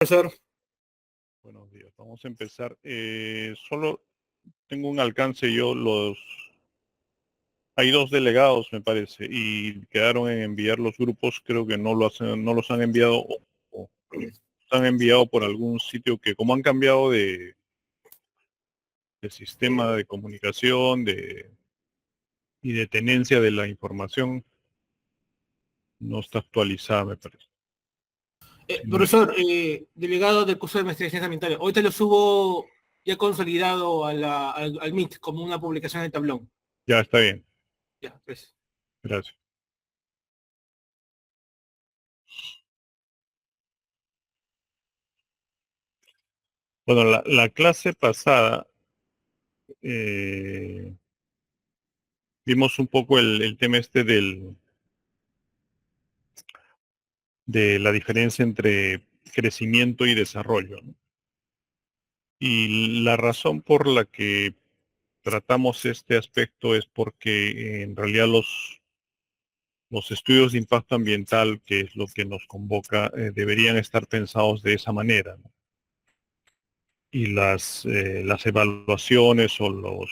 Profesor. Buenos días, vamos a empezar. Solo tengo un alcance yo, hay dos delegados me parece, y quedaron en enviar los grupos, creo que no los han enviado o los han enviado por algún sitio que como han cambiado de sistema de comunicación y de tenencia de la información, no está actualizada me parece. Profesor, delegado del curso de maestría en ciencias ambientales, ahorita lo subo ya consolidado al MIT como una publicación de tablón. Ya está bien, Ya, pues. gracias. Bueno, la clase pasada vimos un poco el tema este de la diferencia entre crecimiento y desarrollo, ¿no? Y la razón por la que tratamos este aspecto es porque en realidad los estudios de impacto ambiental, que es lo que nos convoca, deberían estar pensados de esa manera, ¿no? Y las evaluaciones o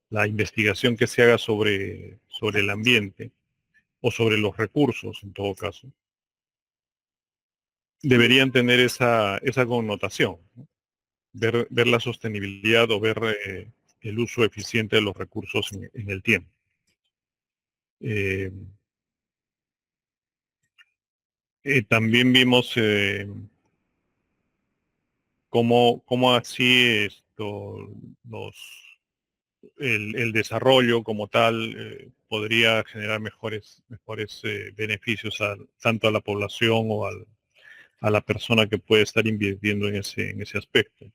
la investigación que se haga sobre el ambiente o sobre los recursos, en todo caso, deberían tener esa connotación, ¿no? Ver la sostenibilidad o ver el uso eficiente de los recursos en el tiempo. Eh, también vimos cómo así el desarrollo como tal podría generar mejores beneficios tanto a la población o a la persona que puede estar invirtiendo en ese aspecto,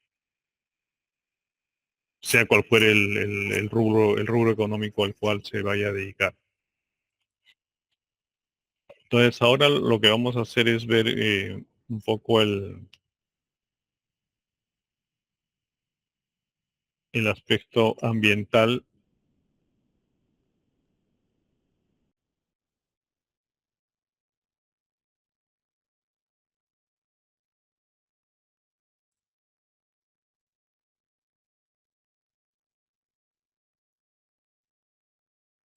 sea cual fuere el rubro económico al cual se vaya a dedicar. Entonces ahora lo que vamos a hacer es ver un poco el aspecto ambiental,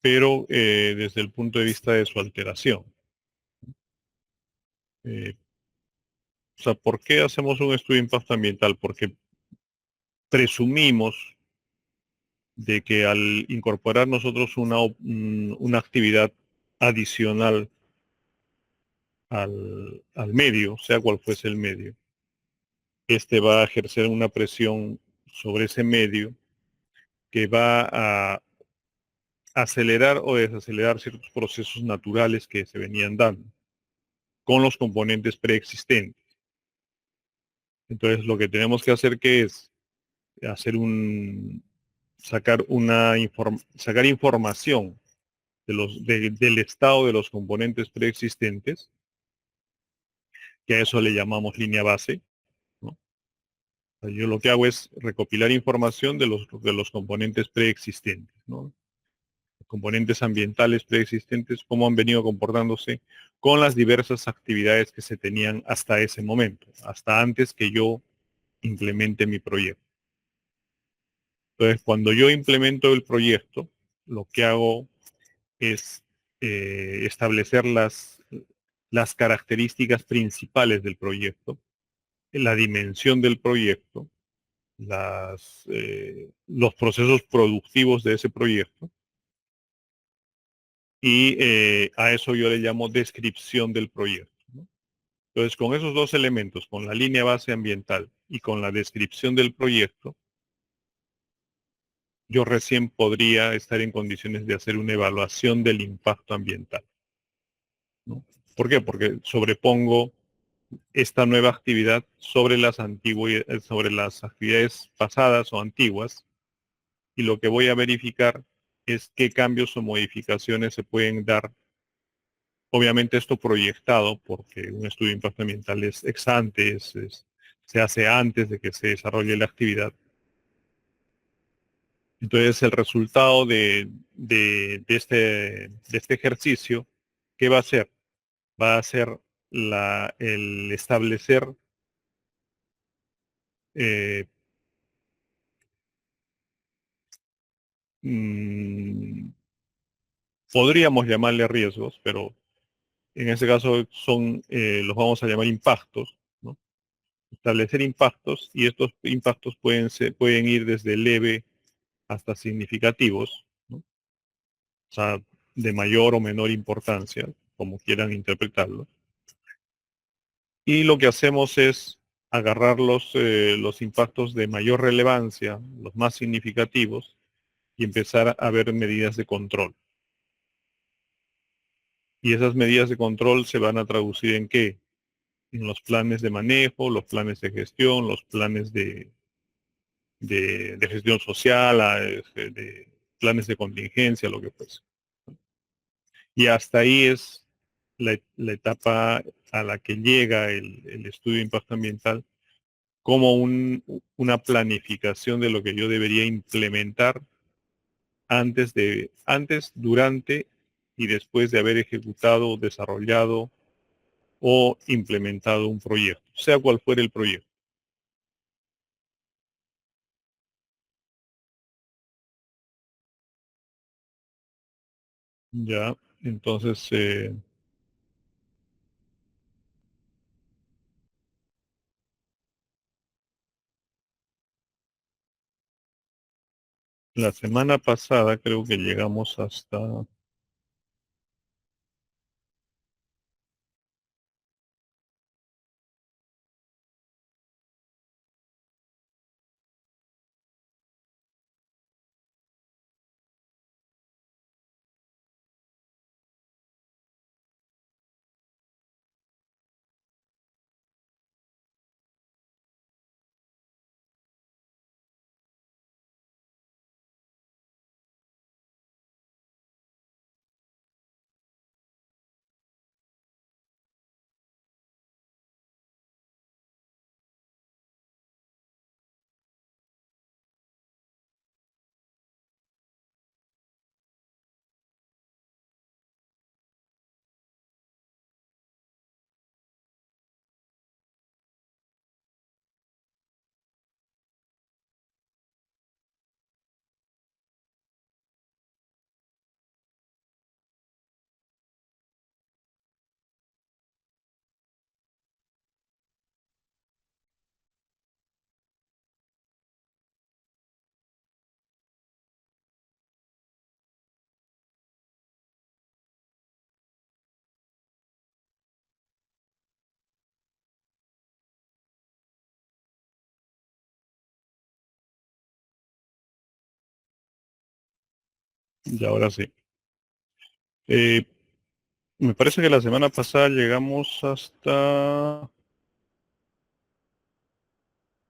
pero desde el punto de vista de su alteración. Eh, o sea, ¿por qué hacemos un estudio de impacto ambiental? Porque presumimos de que al incorporar nosotros una actividad adicional al medio, sea cual fuese el medio, este va a ejercer una presión sobre ese medio que va a acelerar o desacelerar ciertos procesos naturales que se venían dando con los componentes preexistentes. Entonces lo que tenemos que hacer que es hacer sacar información del estado de los componentes preexistentes, que a eso le llamamos línea base, ¿no? Yo lo que hago es recopilar información de los componentes preexistentes, ¿no? Componentes ambientales preexistentes, cómo han venido comportándose con las diversas actividades que se tenían hasta ese momento, hasta antes que yo implemente mi proyecto. Entonces, cuando yo implemento el proyecto, lo que hago es establecer las características principales del proyecto, la dimensión del proyecto, los procesos productivos de ese proyecto, y a eso yo le llamo descripción del proyecto, ¿no? Entonces, con esos dos elementos, con la línea base ambiental y con la descripción del proyecto, yo recién podría estar en condiciones de hacer una evaluación del impacto ambiental, ¿no? ¿Por qué? Porque sobrepongo esta nueva actividad sobre sobre las actividades pasadas o antiguas, y lo que voy a verificar es qué cambios o modificaciones se pueden dar. Obviamente esto proyectado, porque un estudio de impacto ambiental es ex ante, se hace antes de que se desarrolle la actividad. Entonces el resultado de este ejercicio, ¿qué va a ser? Va a ser el establecer eh, mm, podríamos llamarle riesgos, pero en ese caso los vamos a llamar impactos, ¿no? Establecer impactos, y estos impactos pueden ir desde leve hasta significativos, ¿no? O sea, de mayor o menor importancia, como quieran interpretarlo. Y lo que hacemos es agarrar los impactos de mayor relevancia, los más significativos, y empezar a ver medidas de control. Y esas medidas de control se van a traducir ¿en qué? En los planes de manejo, los planes de gestión, los planes de gestión social, de planes de contingencia, lo que fuese. Y hasta ahí es la etapa a la que llega el estudio de impacto ambiental como una planificación de lo que yo debería implementar antes, durante y después de haber ejecutado, desarrollado o implementado un proyecto, sea cual fuera el proyecto. Ya, entonces, la semana pasada creo que llegamos hasta y ahora sí. Eh, Me parece que la semana pasada llegamos hasta...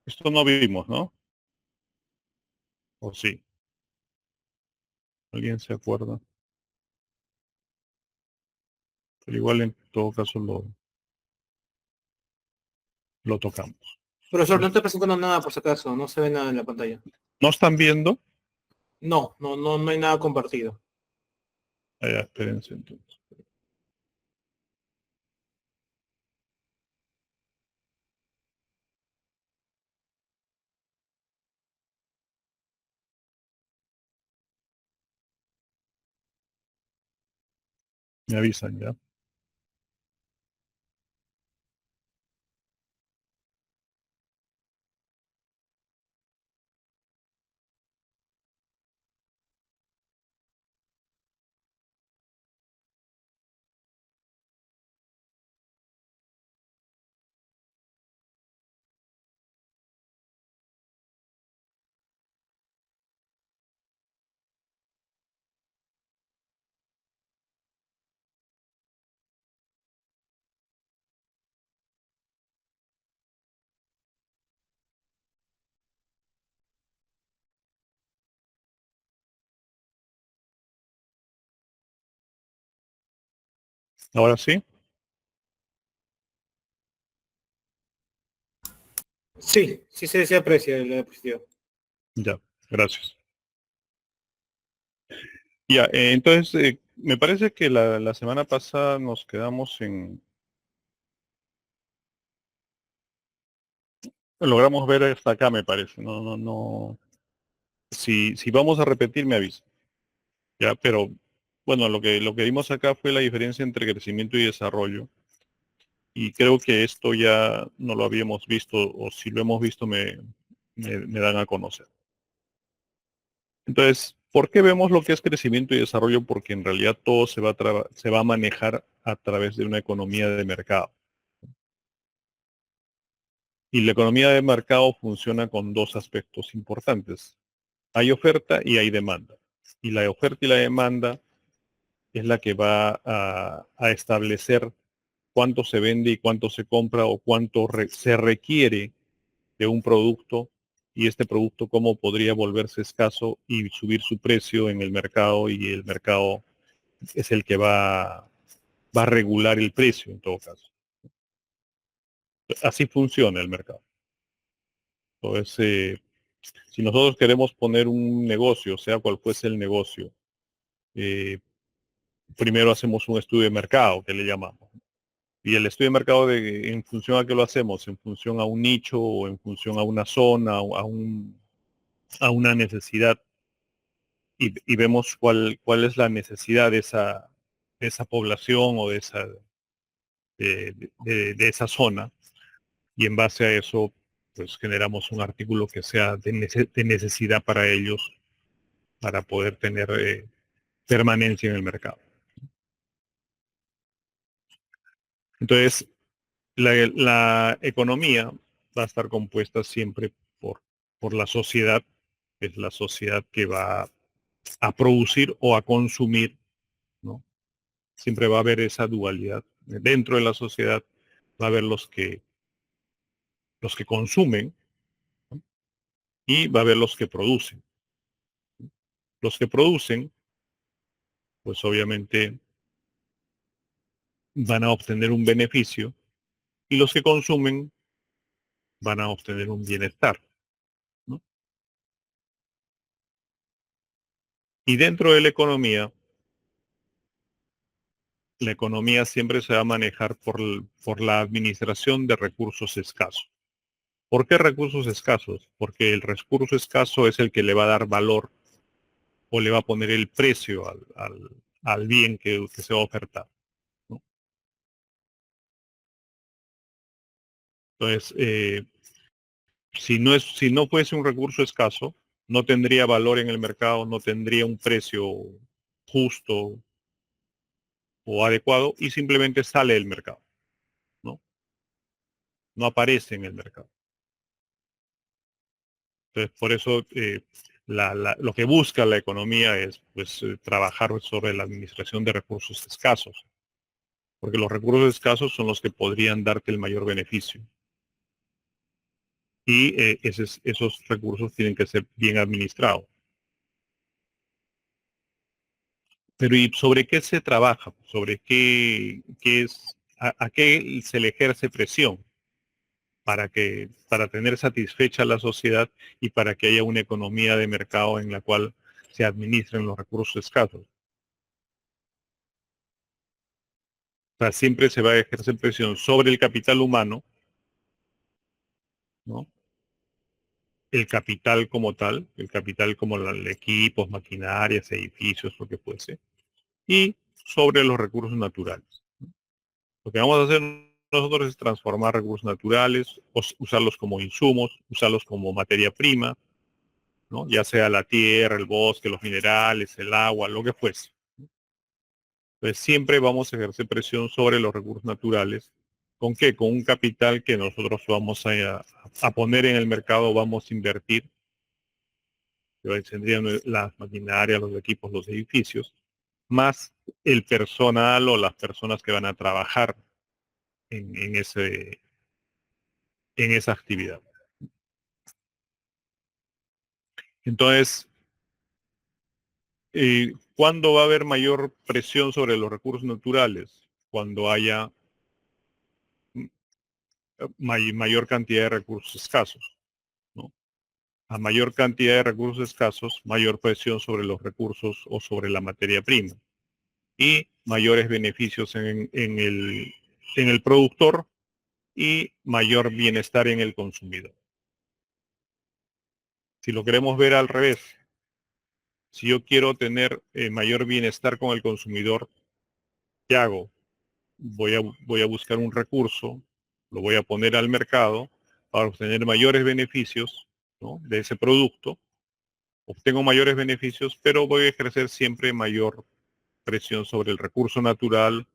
Esto no vimos, ¿no? ¿O sí? ¿Alguien se acuerda? Pero igual en todo caso lo tocamos. Profesor, no estoy presentando nada por si acaso, no se ve nada en la pantalla. ¿No están viendo? No hay nada compartido. Allá, espérense entonces. Me avisan ya. Ahora sí. Sí se aprecia la diapositiva. Ya, gracias. Ya, entonces, me parece que la semana pasada nos quedamos logramos ver hasta acá, me parece. No. Si vamos a repetir, me avisa. Ya, pero bueno, lo que vimos acá fue la diferencia entre crecimiento y desarrollo. Y creo que esto ya no lo habíamos visto, o si lo hemos visto, me dan a conocer. Entonces, ¿por qué vemos lo que es crecimiento y desarrollo? Porque en realidad todo se va a manejar a través de una economía de mercado. Y la economía de mercado funciona con dos aspectos importantes. Hay oferta y hay demanda. Y la oferta y la demanda es la que va a establecer cuánto se vende y cuánto se compra o cuánto se requiere de un producto y este producto cómo podría volverse escaso y subir su precio en el mercado, y el mercado es el que va a regular el precio en todo caso. Así funciona el mercado. Entonces, si nosotros queremos poner un negocio, sea cual fuese el negocio, eh, primero hacemos un estudio de mercado, que le llamamos. Y el estudio de mercado, en función a qué lo hacemos, en función a un nicho o en función a una zona o a una necesidad, y vemos cuál es la necesidad de esa población o de esa zona, y en base a eso pues generamos un artículo que sea de necesidad para ellos, para poder tener permanencia en el mercado. Entonces, la economía va a estar compuesta siempre por la sociedad, que es la sociedad que va a producir o a consumir, ¿no? Siempre va a haber esa dualidad. Dentro de la sociedad va a haber los que consumen, ¿no? Y va a haber los que producen. Los que producen, pues obviamente van a obtener un beneficio, y los que consumen van a obtener un bienestar, ¿no? Y dentro de la economía siempre se va a manejar por la administración de recursos escasos. ¿Por qué recursos escasos? Porque el recurso escaso es el que le va a dar valor o le va a poner el precio al bien que se va a ofertar, ¿no? Entonces, si no fuese un recurso escaso, no tendría valor en el mercado, no tendría un precio justo o adecuado, y simplemente sale del mercado, ¿no? No aparece en el mercado. Entonces, por eso lo que busca la economía es pues, trabajar sobre la administración de recursos escasos, porque los recursos escasos son los que podrían darte el mayor beneficio. Y esos recursos tienen que ser bien administrados. Pero ¿y sobre qué se trabaja? ¿Sobre a qué se le ejerce presión para tener satisfecha la sociedad y para que haya una economía de mercado en la cual se administren los recursos escasos? O sea, siempre se va a ejercer presión sobre el capital humano, ¿no? El capital como tal, el capital como equipos, maquinarias, edificios, lo que fuese, y sobre los recursos naturales. Lo que vamos a hacer nosotros es transformar recursos naturales, usarlos como insumos, usarlos como materia prima, ¿no? Ya sea la tierra, el bosque, los minerales, el agua, lo que fuese. Entonces siempre vamos a ejercer presión sobre los recursos naturales. ¿Con qué? Con un capital que nosotros vamos a poner en el mercado, vamos a invertir, que tendrían las maquinarias, los equipos, los edificios, más el personal o las personas que van a trabajar en esa actividad. Entonces, ¿cuándo va a haber mayor presión sobre los recursos naturales? Cuando haya mayor cantidad de recursos escasos, ¿no? A mayor cantidad de recursos escasos, mayor presión sobre los recursos o sobre la materia prima, y mayores beneficios en el productor y mayor bienestar en el consumidor. Si lo queremos ver al revés, si yo quiero tener mayor bienestar con el consumidor, ¿qué hago? Voy a buscar un recurso, lo voy a poner al mercado para obtener mayores beneficios, ¿no?, de ese producto. Obtengo mayores beneficios, pero voy a ejercer siempre mayor presión sobre el recurso natural,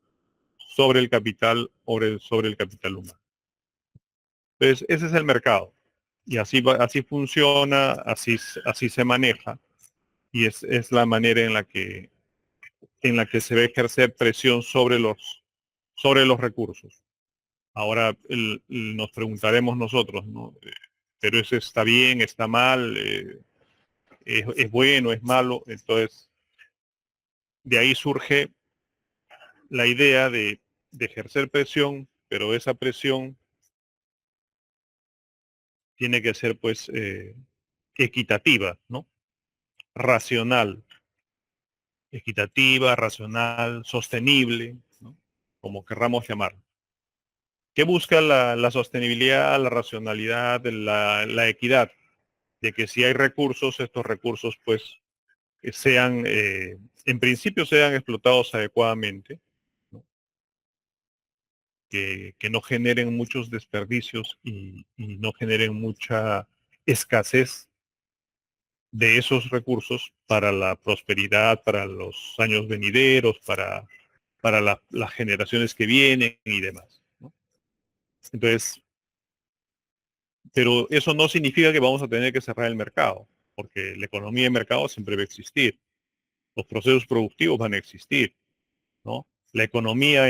sobre el capital, sobre el capital humano. Entonces, ese es el mercado. Y así funciona, así se maneja, y es la manera en la que se va a ejercer presión sobre los recursos. Ahora nos preguntaremos nosotros, ¿no? Pero eso está bien, está mal, es bueno, es malo. Entonces, de ahí surge la idea de ejercer presión, pero esa presión tiene que ser, pues, equitativa, ¿no? Racional, equitativa, racional, sostenible, ¿no?, como querramos llamarlo. ¿Qué busca la sostenibilidad, la racionalidad, la equidad? De que si hay recursos, estos recursos, pues, que sean, en principio, sean explotados adecuadamente, ¿no?, que no generen muchos desperdicios y no generen mucha escasez de esos recursos para la prosperidad, para los años venideros, para las generaciones que vienen y demás, ¿no? Entonces, pero eso no significa que vamos a tener que cerrar el mercado, porque la economía de mercado siempre va a existir, los procesos productivos van a existir, ¿no? La economía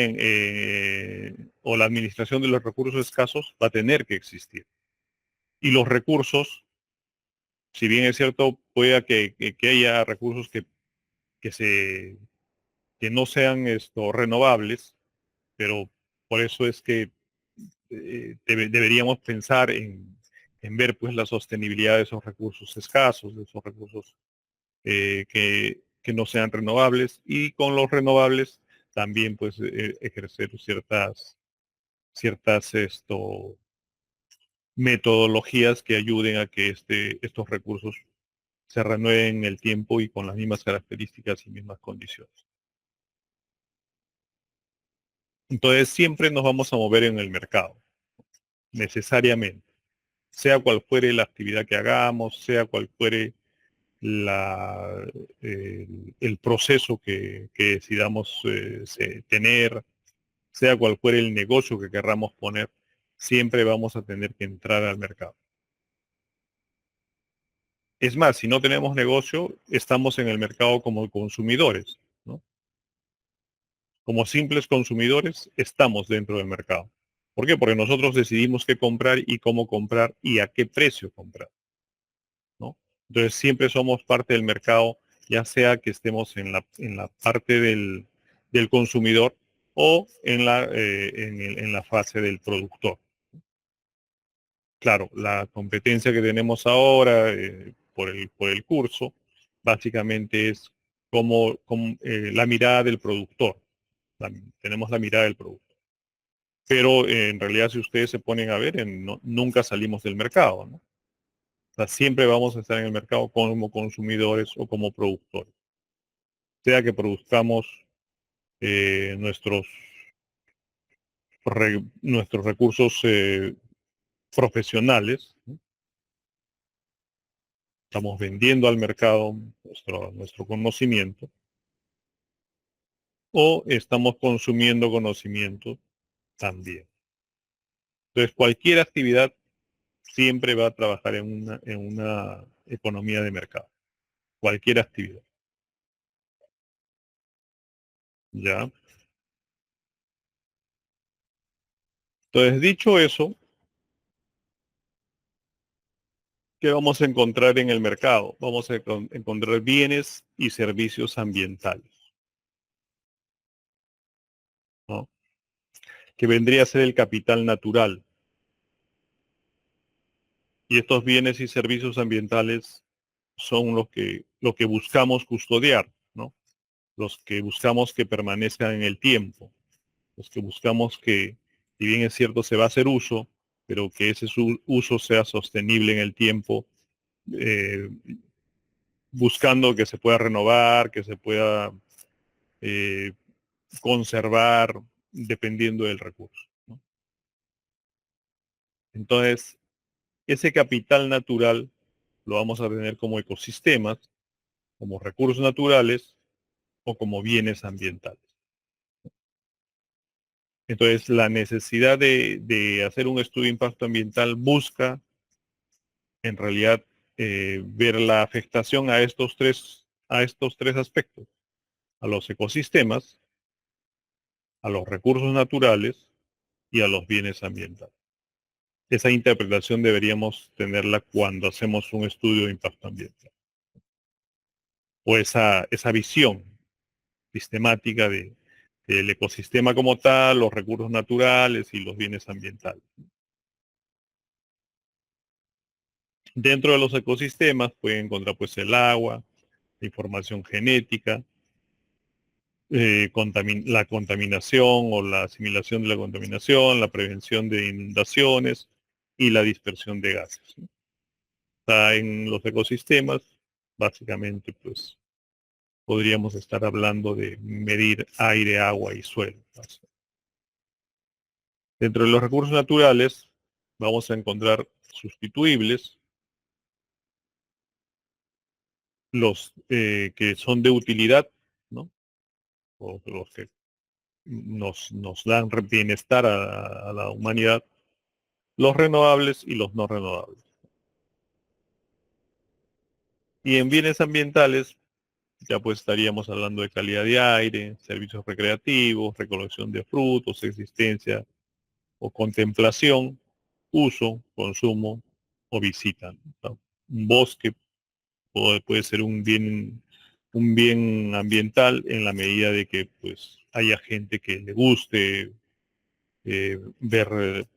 o la administración de los recursos escasos va a tener que existir. Y los recursos, si bien es cierto, puede que haya recursos que, se, que no sean renovables, pero por eso es que deberíamos pensar en ver, pues, la sostenibilidad de esos recursos escasos, de esos recursos que no sean renovables, y con los renovables también, pues, ejercer ciertas metodologías que ayuden a que estos recursos se renueven en el tiempo y con las mismas características y mismas condiciones. Entonces, siempre nos vamos a mover en el mercado, necesariamente, sea cual fuere la actividad que hagamos, sea cual fuere la, el proceso que decidamos tener, sea cual fuere el negocio que querramos poner, siempre vamos a tener que entrar al mercado. Es más, si no tenemos negocio, estamos en el mercado como consumidores, ¿no? Como simples consumidores, estamos dentro del mercado. ¿Por qué? Porque nosotros decidimos qué comprar y cómo comprar y a qué precio comprar, ¿no? Entonces siempre somos parte del mercado, ya sea que estemos en la parte del consumidor o en la fase del productor. Claro, la competencia que tenemos ahora por el curso, básicamente es como la mirada del productor. Tenemos la mirada del productor. Pero en realidad, si ustedes se ponen a ver, nunca salimos del mercado, ¿no? O sea, siempre vamos a estar en el mercado como consumidores o como productores. Sea que produzcamos nuestros, nuestros recursos profesionales, ¿no? Estamos vendiendo al mercado nuestro conocimiento, o estamos consumiendo conocimiento también. Entonces, cualquier actividad siempre va a trabajar en una economía de mercado. Cualquier actividad. ¿Ya? Entonces, dicho eso, ¿qué vamos a encontrar en el mercado? Vamos a encontrar bienes y servicios ambientales, ¿no?, que vendría a ser el capital natural. Y estos bienes y servicios ambientales son lo que buscamos custodiar, ¿no? Los que buscamos que permanezcan en el tiempo, los que buscamos que, si bien es cierto, se va a hacer uso, pero que ese uso sea sostenible en el tiempo buscando que se pueda renovar, que se pueda eh, conservar, dependiendo del recurso, ¿no? Entonces, ese capital natural lo vamos a tener como ecosistemas, como recursos naturales o como bienes ambientales. Entonces, la necesidad de hacer un estudio de impacto ambiental busca, en realidad, ver la afectación a estos tres aspectos, a los ecosistemas, a los recursos naturales y a los bienes ambientales. Esa interpretación deberíamos tenerla cuando hacemos un estudio de impacto ambiental, o esa visión sistemática del ecosistema como tal, los recursos naturales y los bienes ambientales. Dentro de los ecosistemas pueden encontrar pues el agua, la información genética, la contaminación o la asimilación de la contaminación, la prevención de inundaciones y la dispersión de gases, ¿no? Está en los ecosistemas, básicamente pues podríamos estar hablando de medir aire, agua y suelo. Dentro de los recursos naturales vamos a encontrar sustituibles, los que son de utilidad, ¿no? O los que nos dan bienestar a la humanidad, los renovables y los no renovables. Y en bienes ambientales, ya pues estaríamos hablando de calidad de aire, servicios recreativos, recolección de frutos, existencia o contemplación, uso, consumo o visita, ¿no? Un bosque puede ser un bien ambiental en la medida de que pues haya gente que le guste ver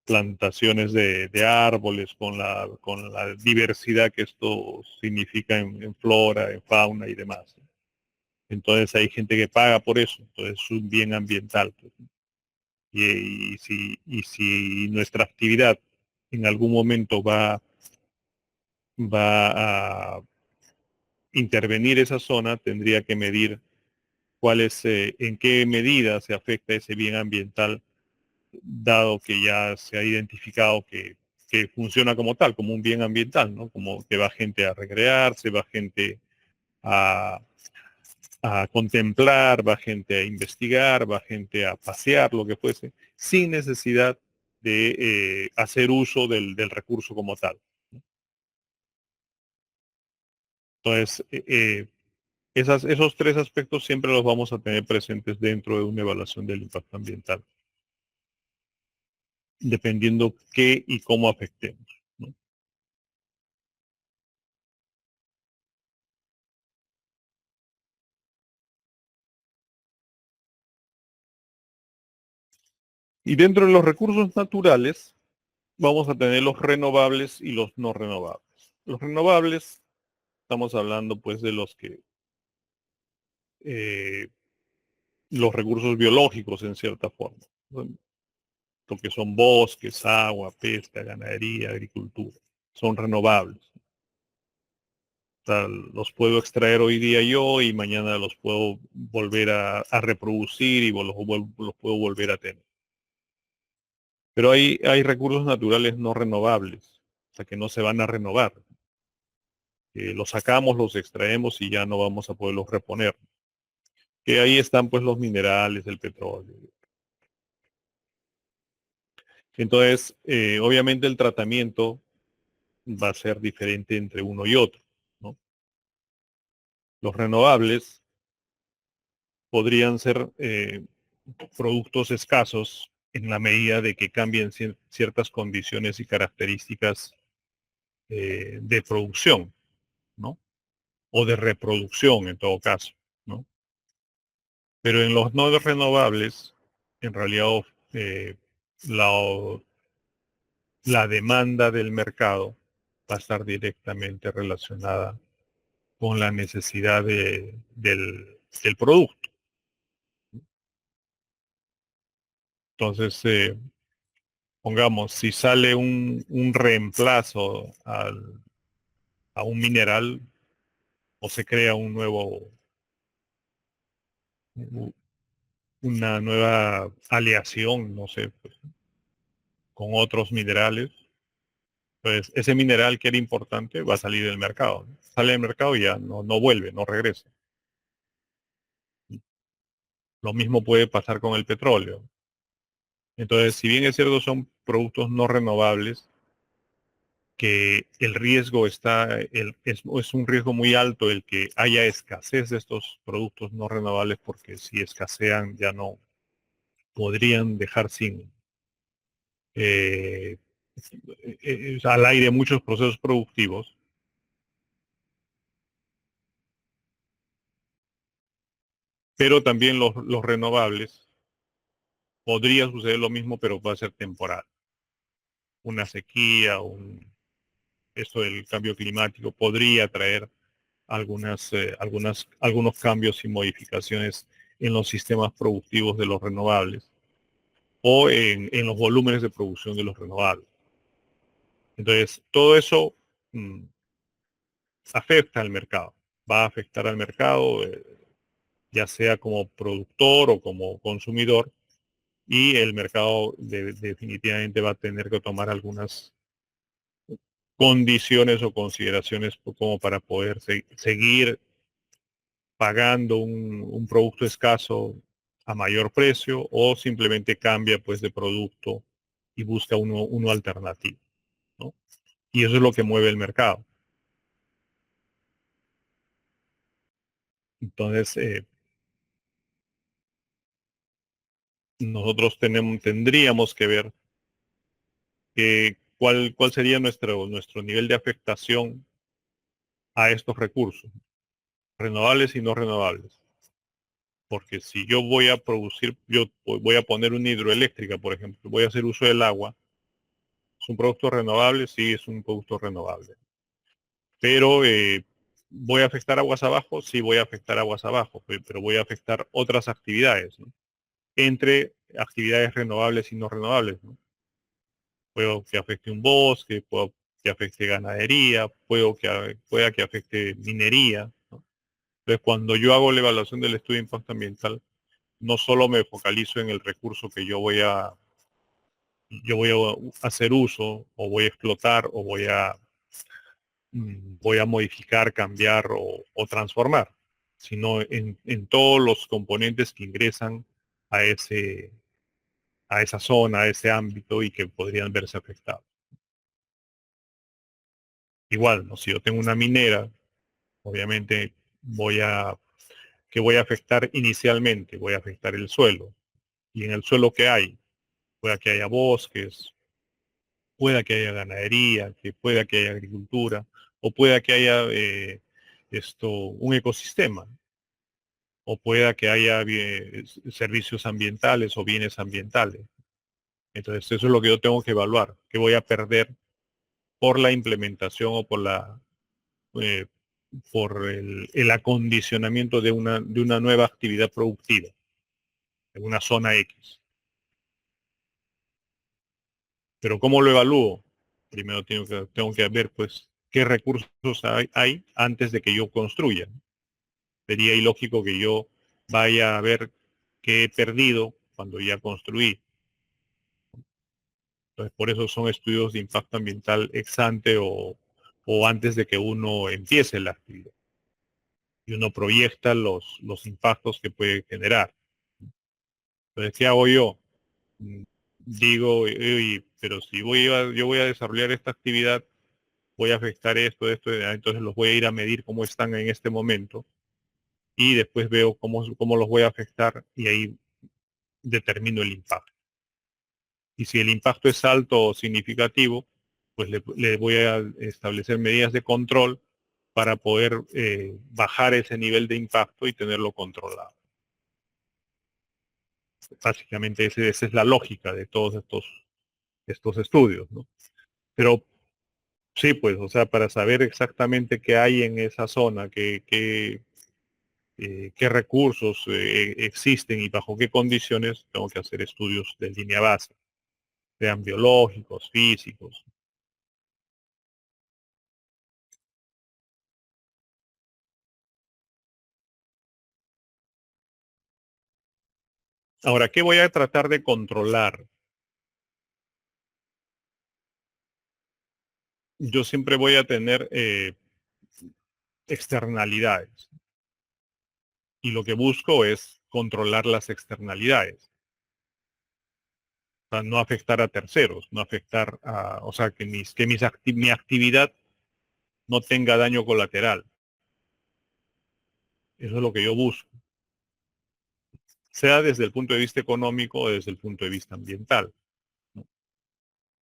plantaciones de árboles con la diversidad que esto significa en flora, en fauna y demás. Entonces hay gente que paga por eso, entonces es un bien ambiental, pues. Y si nuestra actividad en algún momento va a intervenir esa zona, tendría que medir en qué medida se afecta ese bien ambiental, dado que ya se ha identificado que funciona como tal, como un bien ambiental, ¿no? Como que va gente a recrearse, va gente a, a contemplar, va gente a investigar, va gente a pasear, lo que fuese, sin necesidad de hacer uso del recurso como tal. Entonces, esos tres aspectos siempre los vamos a tener presentes dentro de una evaluación del impacto ambiental, dependiendo qué y cómo afectemos, ¿no? Y dentro de los recursos naturales, vamos a tener los renovables y los no renovables. Los renovables, estamos hablando pues de eh, los recursos biológicos en cierta forma, ¿no? Lo que son bosques, agua, pesca, ganadería, agricultura, son renovables. O sea, los puedo extraer hoy día yo y mañana los puedo volver a reproducir y los puedo volver a tener. Pero hay recursos naturales no renovables, o sea, que no se van a renovar. Los sacamos, los extraemos y ya no vamos a poderlos reponer. Que ahí están pues los minerales, el petróleo. Entonces, obviamente el tratamiento va a ser diferente entre uno y otro, ¿no? Los renovables podrían ser productos escasos en la medida de que cambien ciertas condiciones y características de producción, ¿no? O de reproducción en todo caso, ¿no? Pero en los no renovables, en realidad eh, la, la demanda del mercado va a estar directamente relacionada con la necesidad del producto. Entonces, pongamos, si sale un reemplazo a un mineral o se crea una nueva aleación, no sé, pues, con otros minerales. Pues ese mineral que era importante va a salir del mercado, ¿no? Sale del mercado y ya no vuelve, no regresa. Lo mismo puede pasar con el petróleo. Entonces, si bien es cierto, son productos no renovables, que el riesgo es un riesgo muy alto el que haya escasez de estos productos no renovables, porque si escasean ya no podrían dejar sin eh, al aire muchos procesos productivos, pero también los renovables podría suceder lo mismo, pero va a ser temporal. Una sequía, esto del cambio climático podría traer algunos cambios y modificaciones en los sistemas productivos de los renovables o en los volúmenes de producción de los renovables. Entonces, todo eso mm, afecta al mercado, va a afectar al mercado, ya sea como productor o como consumidor, y el mercado definitivamente va a tener que tomar algunas condiciones o consideraciones como para poder seguir pagando un producto escaso a mayor precio o simplemente cambia pues de producto y busca uno alternativo, ¿no? Y eso es lo que mueve el mercado. Entonces, nosotros tendríamos que ver cuál sería nuestro nivel de afectación a estos recursos, renovables y no renovables. Porque si yo voy a producir, yo voy a poner una hidroeléctrica, por ejemplo, voy a hacer uso del agua, ¿es un producto renovable? Sí, es un producto renovable. Pero voy a afectar aguas abajo, sí voy a afectar aguas abajo, pero voy a afectar otras actividades, ¿no? Entre actividades renovables y no renovables, ¿no? Puedo que afecte un bosque, puedo que afecte ganadería, pueda que afecte minería, ¿no? Entonces, cuando yo hago la evaluación del estudio de impacto ambiental, no solo me focalizo en el recurso que yo voy a hacer uso, o voy a explotar, o voy a modificar, cambiar o transformar, sino en todos los componentes que ingresan a a esa zona, a ese ámbito y que podrían verse afectados. Igual, ¿no? Si yo tengo una minera, obviamente ¿qué voy a afectar inicialmente? Voy a afectar el suelo. Y en el suelo que hay, pueda que haya bosques, pueda que haya ganadería, que pueda que haya agricultura, o pueda que haya un ecosistema, o pueda que haya servicios ambientales o bienes ambientales. Entonces, eso es lo que yo tengo que evaluar, qué voy a perder por la implementación o eh, por el acondicionamiento de una nueva actividad productiva en una zona X. Pero ¿cómo lo evalúo? Primero tengo que ver, pues, qué recursos hay antes de que yo construya. Sería ilógico que yo vaya a ver qué he perdido cuando ya construí. Entonces, por eso son estudios de impacto ambiental ex ante o antes de que uno empiece la actividad. Y uno proyecta los impactos que puede generar. Entonces, ¿qué hago yo? Mm, Digo, "Oye, pero si yo voy a desarrollar esta actividad, voy a afectar esto, entonces los voy a ir a medir cómo están en este momento y después veo cómo los voy a afectar y ahí determino el impacto. Y si el impacto es alto o significativo, pues le voy a establecer medidas de control para poder bajar ese nivel de impacto y tenerlo controlado. Básicamente esa es la lógica de todos estos estudios, ¿no? Pero sí, pues, o sea, para saber exactamente qué hay en esa zona, qué recursos existen y bajo qué condiciones, tengo que hacer estudios de línea base, sean biológicos, físicos. Ahora, ¿qué voy a tratar de controlar? Yo siempre voy a tener externalidades y lo que busco es controlar las externalidades. O sea, no afectar a terceros, no afectar a, o sea, mi actividad no tenga daño colateral. Eso es lo que yo busco, sea desde el punto de vista económico o desde el punto de vista ambiental, ¿no?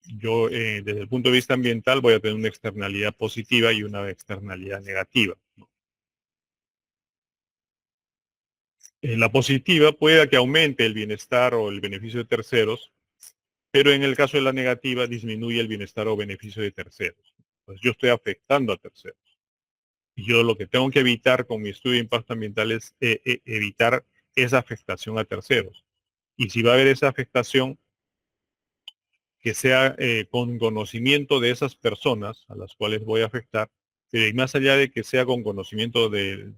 Yo, desde el punto de vista ambiental, voy a tener una externalidad positiva y una externalidad negativa, ¿no? La positiva puede que aumente el bienestar o el beneficio de terceros, pero en el caso de la negativa disminuye el bienestar o beneficio de terceros. Pues yo estoy afectando a terceros. Y yo lo que tengo que evitar con mi estudio de impacto ambiental es evitar esa afectación a terceros. Y si va a haber esa afectación, que sea con conocimiento de esas personas a las cuales voy a afectar, y más allá de que sea con conocimiento de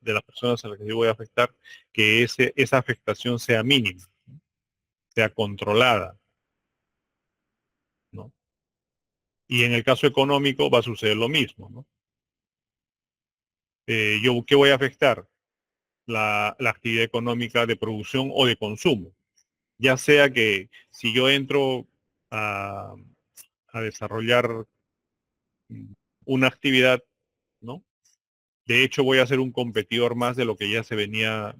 las personas a las que yo voy a afectar, que esa afectación sea mínima, sea controlada, ¿no? Y en el caso económico va a suceder lo mismo, ¿no? ¿Yo qué voy a afectar? La actividad económica de producción o de consumo. Ya sea que si yo entro a, a desarrollar una actividad, ¿no? De hecho, voy a ser un competidor más de lo que ya se venía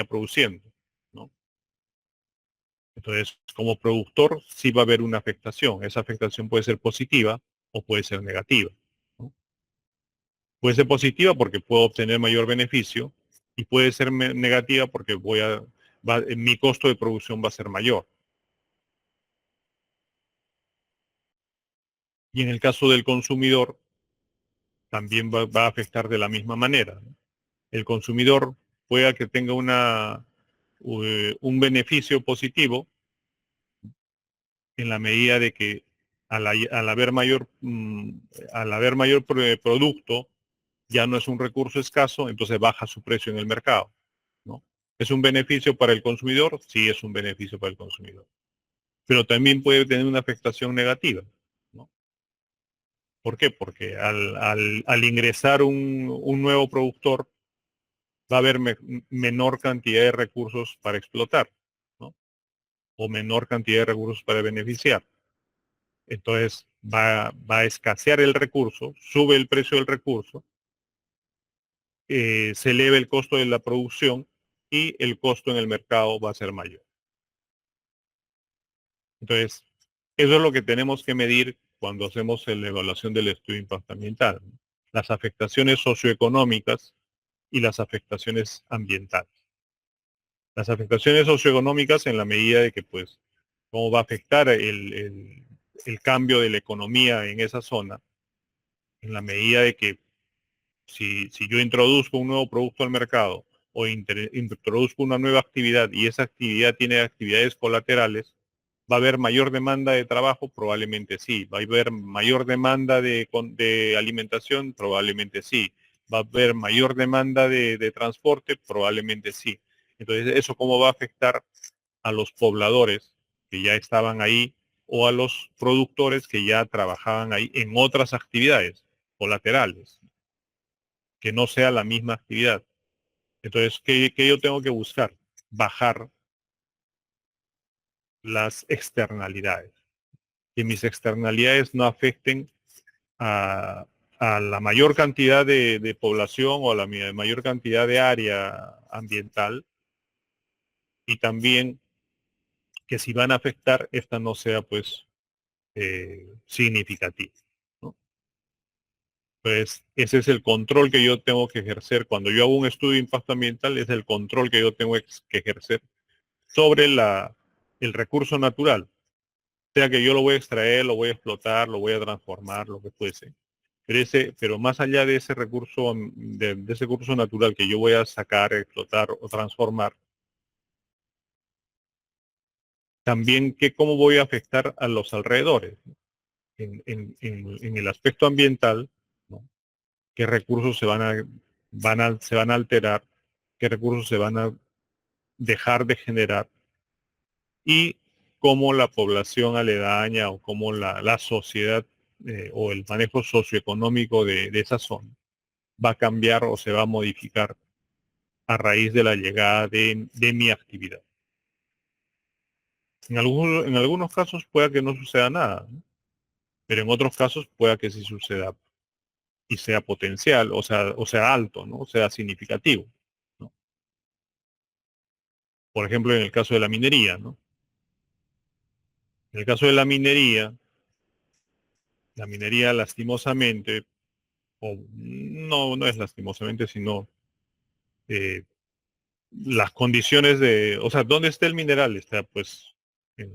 produciendo, ¿no? Entonces, como productor, sí va a haber una afectación. Esa afectación puede ser positiva o puede ser negativa, ¿no? Puede ser positiva porque puedo obtener mayor beneficio y puede ser negativa porque mi costo de producción va a ser mayor. Y en el caso del consumidor, también va a afectar de la misma manera, ¿no? El consumidor pueda que tenga un beneficio positivo en la medida de que al haber mayor producto, ya no es un recurso escaso, entonces baja su precio en el mercado, ¿no? ¿Es un beneficio para el consumidor? Sí, es un beneficio para el consumidor. Pero también puede tener una afectación negativa, ¿no? ¿Por qué? Porque al ingresar un nuevo productor, va a haber menor cantidad de recursos para explotar, ¿no? O menor cantidad de recursos para beneficiar. Entonces va a escasear el recurso, sube el precio del recurso, se eleva el costo de la producción y el costo en el mercado va a ser mayor. Entonces, eso es lo que tenemos que medir cuando hacemos la evaluación del estudio de impacto ambiental, ¿no? Las afectaciones socioeconómicas y las afectaciones ambientales. Las afectaciones socioeconómicas en la medida de que, pues, cómo va a afectar el cambio de la economía en esa zona, en la medida de que si yo introduzco un nuevo producto al mercado o introduzco una nueva actividad y esa actividad tiene actividades colaterales, ¿va a haber mayor demanda de trabajo? Probablemente sí. ¿Va a haber mayor demanda de alimentación? Probablemente sí. ¿Va a haber mayor demanda de transporte? Probablemente sí. Entonces, ¿eso cómo va a afectar a los pobladores que ya estaban ahí o a los productores que ya trabajaban ahí en otras actividades colaterales, que no sea la misma actividad? Entonces, ¿qué yo tengo que buscar? Bajar las externalidades. Que mis externalidades no afecten a, a la mayor cantidad de población o a la mayor cantidad de área ambiental, y también que si van a afectar, esta no sea pues significativa, ¿no? Pues ese es el control que yo tengo que ejercer. Cuando yo hago un estudio de impacto ambiental, es el control que yo tengo que ejercer sobre el recurso natural. Sea que yo lo voy a extraer, lo voy a explotar, lo voy a transformar, lo que fuese. Pero más allá de ese recurso, de ese recurso natural que yo voy a sacar, explotar o transformar, también cómo voy a afectar a los alrededores, ¿no? En el aspecto ambiental, ¿no? ¿Qué recursos se van a alterar? ¿Qué recursos se van a dejar de generar y cómo la población aledaña o cómo la sociedad o el manejo socioeconómico de esa zona va a cambiar o se va a modificar a raíz de la llegada de mi actividad. En algunos casos pueda que no suceda nada, ¿no? Pero en otros casos pueda que sí suceda y sea potencial, o sea alto, ¿no? O sea significativo, ¿no? Por ejemplo, en el caso de la minería, ¿no? En el caso de la minería lastimosamente, o no es lastimosamente, sino eh, las condiciones o sea, ¿dónde está el mineral? Está pues en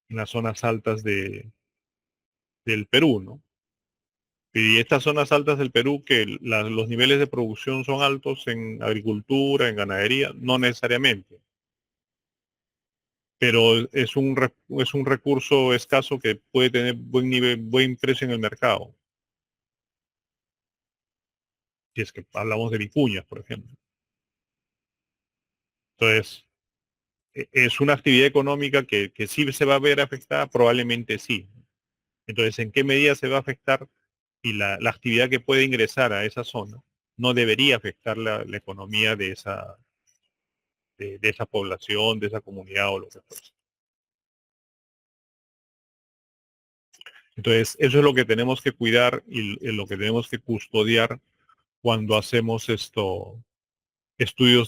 las zonas altas del Perú, ¿no? Y estas zonas altas del Perú, que los niveles de producción son altos en agricultura, en ganadería, no necesariamente, pero es un recurso escaso que puede tener buen nivel, buen precio en el mercado, si es que hablamos de vicuñas, por ejemplo. Entonces, ¿es una actividad económica que sí se va a ver afectada? Probablemente sí. Entonces, ¿en qué medida se va a afectar? Y la actividad que puede ingresar a esa zona no debería afectar la economía de esa población, de esa comunidad o lo que fuese. Entonces, eso es lo que tenemos que cuidar y lo que tenemos que custodiar cuando hacemos estudios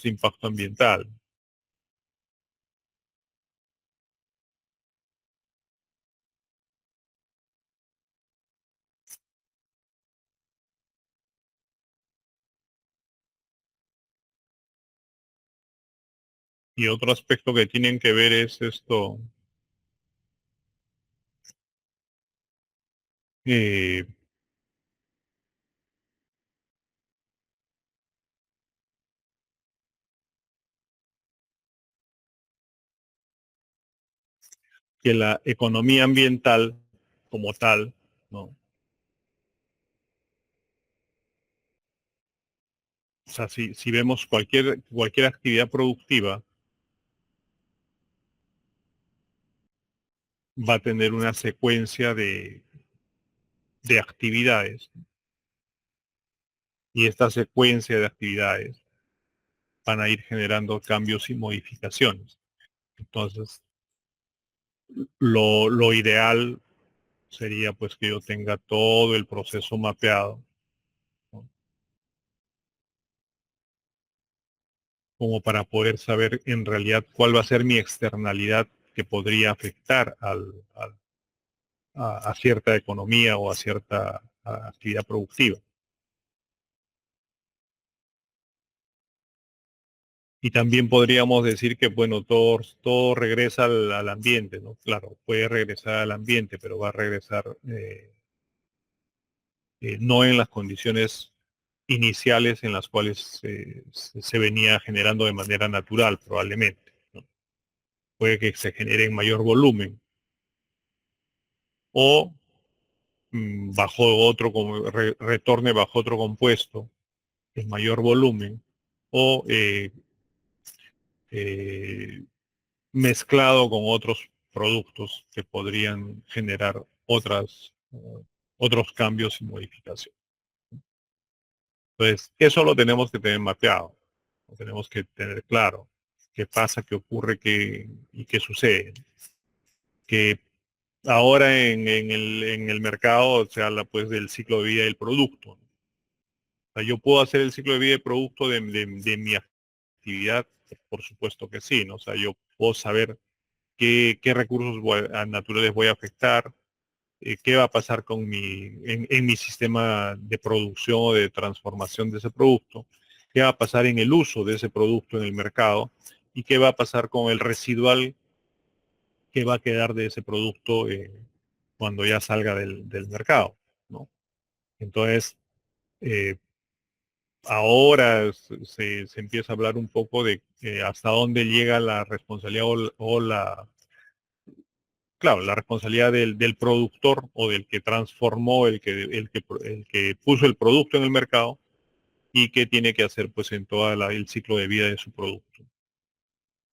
de impacto ambiental. Y otro aspecto que tienen que ver es eh, que la economía ambiental como tal, ¿no? O sea, si vemos cualquier actividad productiva, va a tener una secuencia de actividades y esta secuencia de actividades van a ir generando cambios y modificaciones. Entonces, lo ideal sería pues que yo tenga todo el proceso mapeado, ¿no? Como para poder saber en realidad cuál va a ser mi externalidad que podría afectar a cierta economía o a cierta actividad productiva. Y también podríamos decir que, bueno, todo regresa al ambiente, ¿no? Claro, puede regresar al ambiente, pero va a regresar no en las condiciones iniciales en las cuales se venía generando de manera natural, probablemente, ¿no? Puede que se genere en mayor volumen o bajo retorne bajo otro compuesto en mayor volumen o eh, mezclado con otros productos que podrían generar otros cambios y modificaciones. Entonces, eso lo tenemos que tener mapeado, lo tenemos que tener claro qué pasa, qué ocurre, y qué sucede. Que ahora en el mercado se habla pues del ciclo de vida del producto. O sea, yo puedo hacer el ciclo de vida del producto de mi actividad, por supuesto que sí, ¿no? O sea, yo puedo saber qué recursos naturales voy a afectar, qué va a pasar en mi sistema de producción o de transformación de ese producto, qué va a pasar en el uso de ese producto en el mercado y qué va a pasar con el residual que va a quedar de ese producto cuando ya salga del mercado, ¿no? Entonces, eh, ahora se empieza a hablar un poco de hasta dónde llega la responsabilidad claro, la responsabilidad del productor o del que transformó, el que puso el producto en el mercado y qué tiene que hacer pues en todo el ciclo de vida de su producto.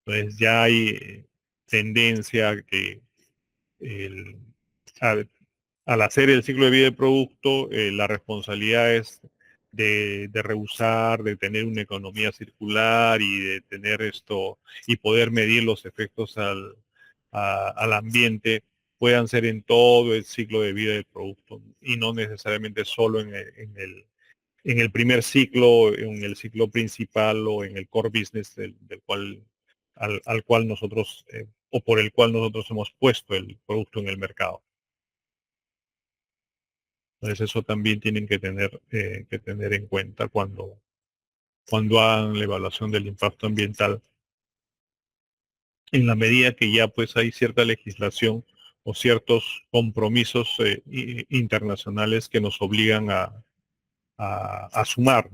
Entonces ya hay tendencia a que el, a- al hacer el ciclo de vida del producto, la responsabilidad es de rehusar, de tener una economía circular y de tener esto y poder medir los efectos al ambiente, puedan ser en todo el ciclo de vida del producto y no necesariamente solo en el primer ciclo, en el ciclo principal o en el core business del cual, al cual nosotros o por el cual nosotros hemos puesto el producto en el mercado. Entonces eso también tienen que tener en cuenta cuando hagan la evaluación del impacto ambiental, en la medida que ya pues hay cierta legislación o ciertos compromisos internacionales que nos obligan a sumar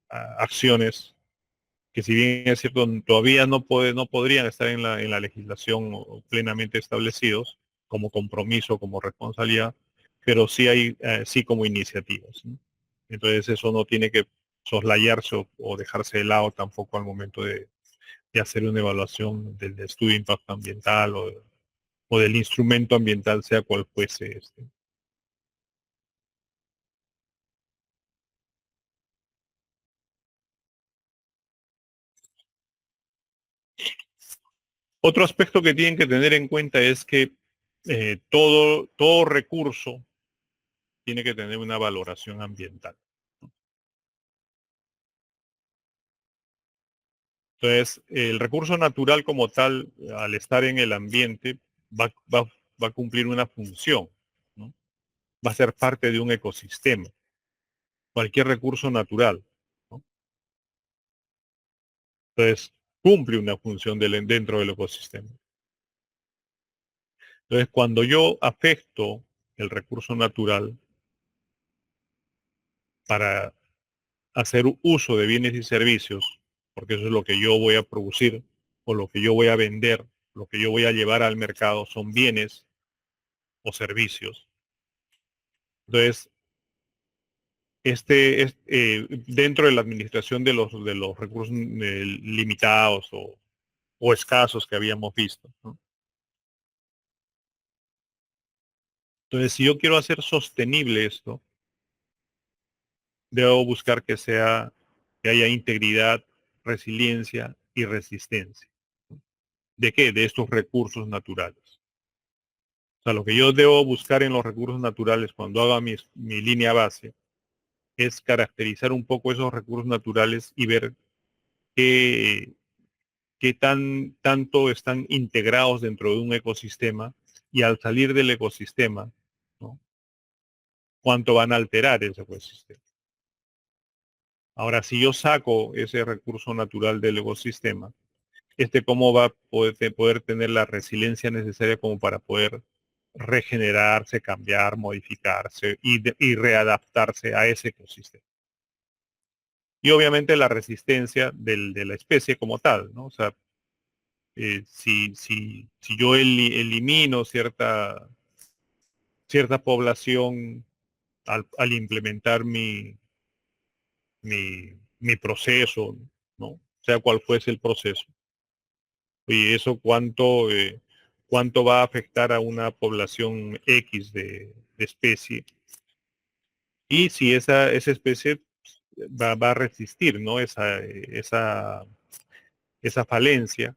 acciones que si bien es cierto todavía no podrían estar en la legislación plenamente establecidos como compromiso, como responsabilidad, pero sí hay sí como iniciativas, ¿no? Entonces eso no tiene que soslayarse o dejarse de lado tampoco al momento de hacer una evaluación del estudio de impacto ambiental o del instrumento ambiental, sea cual fuese este. Otro aspecto que tienen que tener en cuenta es que todo recurso tiene que tener una valoración ambiental. Entonces, el recurso natural como tal, al estar en el ambiente, va, va, va a cumplir una función, ¿no? Va a ser parte de un ecosistema, cualquier recurso natural, ¿no? Entonces, cumple una función dentro del ecosistema. Entonces, cuando yo afecto el recurso natural para hacer uso de bienes y servicios, porque eso es lo que yo voy a producir o lo que yo voy a vender, lo que yo voy a llevar al mercado son bienes o servicios. Entonces, dentro de la administración de los recursos limitados o escasos que habíamos visto, ¿no? Entonces, si yo quiero hacer sostenible esto, debo buscar que haya integridad, resiliencia y resistencia. ¿De qué? De estos recursos naturales. O sea, lo que yo debo buscar en los recursos naturales cuando haga mi línea base es caracterizar un poco esos recursos naturales y ver qué, qué tanto están integrados dentro de un ecosistema y al salir del ecosistema, ¿no? Cuánto van a alterar ese ecosistema. Ahora, si yo saco ese recurso natural del ecosistema, cómo va a poder tener la resiliencia necesaria como para poder regenerarse, cambiar, modificarse y readaptarse a ese ecosistema. Y obviamente la resistencia de la especie como tal, ¿no? O sea, si yo elimino cierta población al implementar mi proceso, ¿no? Sea cual fuese el proceso. Y eso cuánto va a afectar a una población X de especie. Y si esa especie va a resistir, ¿no? Esa falencia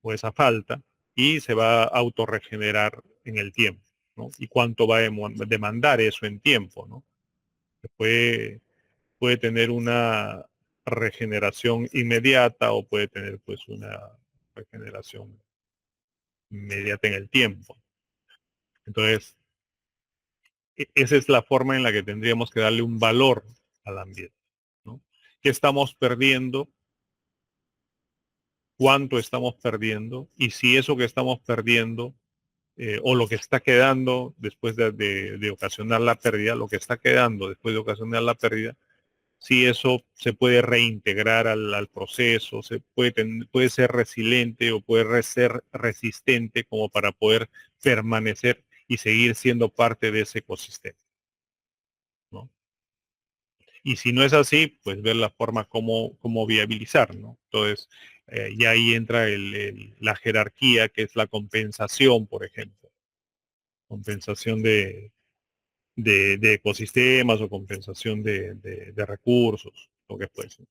o esa falta y se va a autorregenerar en el tiempo, ¿no? Y cuánto va a demandar eso en tiempo, ¿no? Puede tener una regeneración inmediata o puede tener pues una regeneración inmediata en el tiempo. Entonces, esa es la forma en la que tendríamos que darle un valor al ambiente, ¿no? ¿Qué estamos perdiendo? ¿Cuánto estamos perdiendo? Y si eso que estamos perdiendo o lo que está quedando después de ocasionar la pérdida, lo que está quedando después de ocasionar la pérdida, si eso se puede reintegrar al proceso, puede ser resiliente o puede ser resistente como para poder permanecer y seguir siendo parte de ese ecosistema, ¿no? Y si no es así, pues ver la forma cómo viabilizar, ¿no? Entonces, Y ahí entra la jerarquía, que es la compensación, por ejemplo. Compensación de ecosistemas o compensación de recursos, lo que fuese.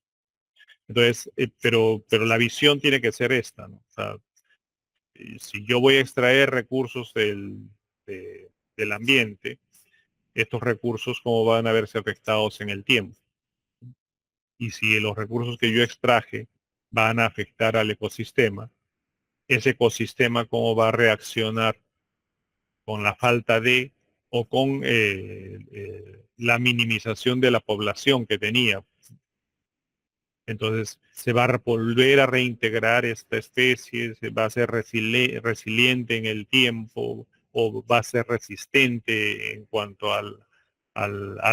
Entonces, pero la visión tiene que ser esta, ¿no? O sea, si yo voy a extraer recursos del ambiente, estos recursos cómo van a verse afectados en el tiempo. Y si los recursos que yo extraje van a afectar al ecosistema, ese ecosistema cómo va a reaccionar con la falta de o con la minimización de la población que tenía. Entonces se va a volver a reintegrar esta especie, se va a ser resiliente en el tiempo o va a ser resistente en cuanto a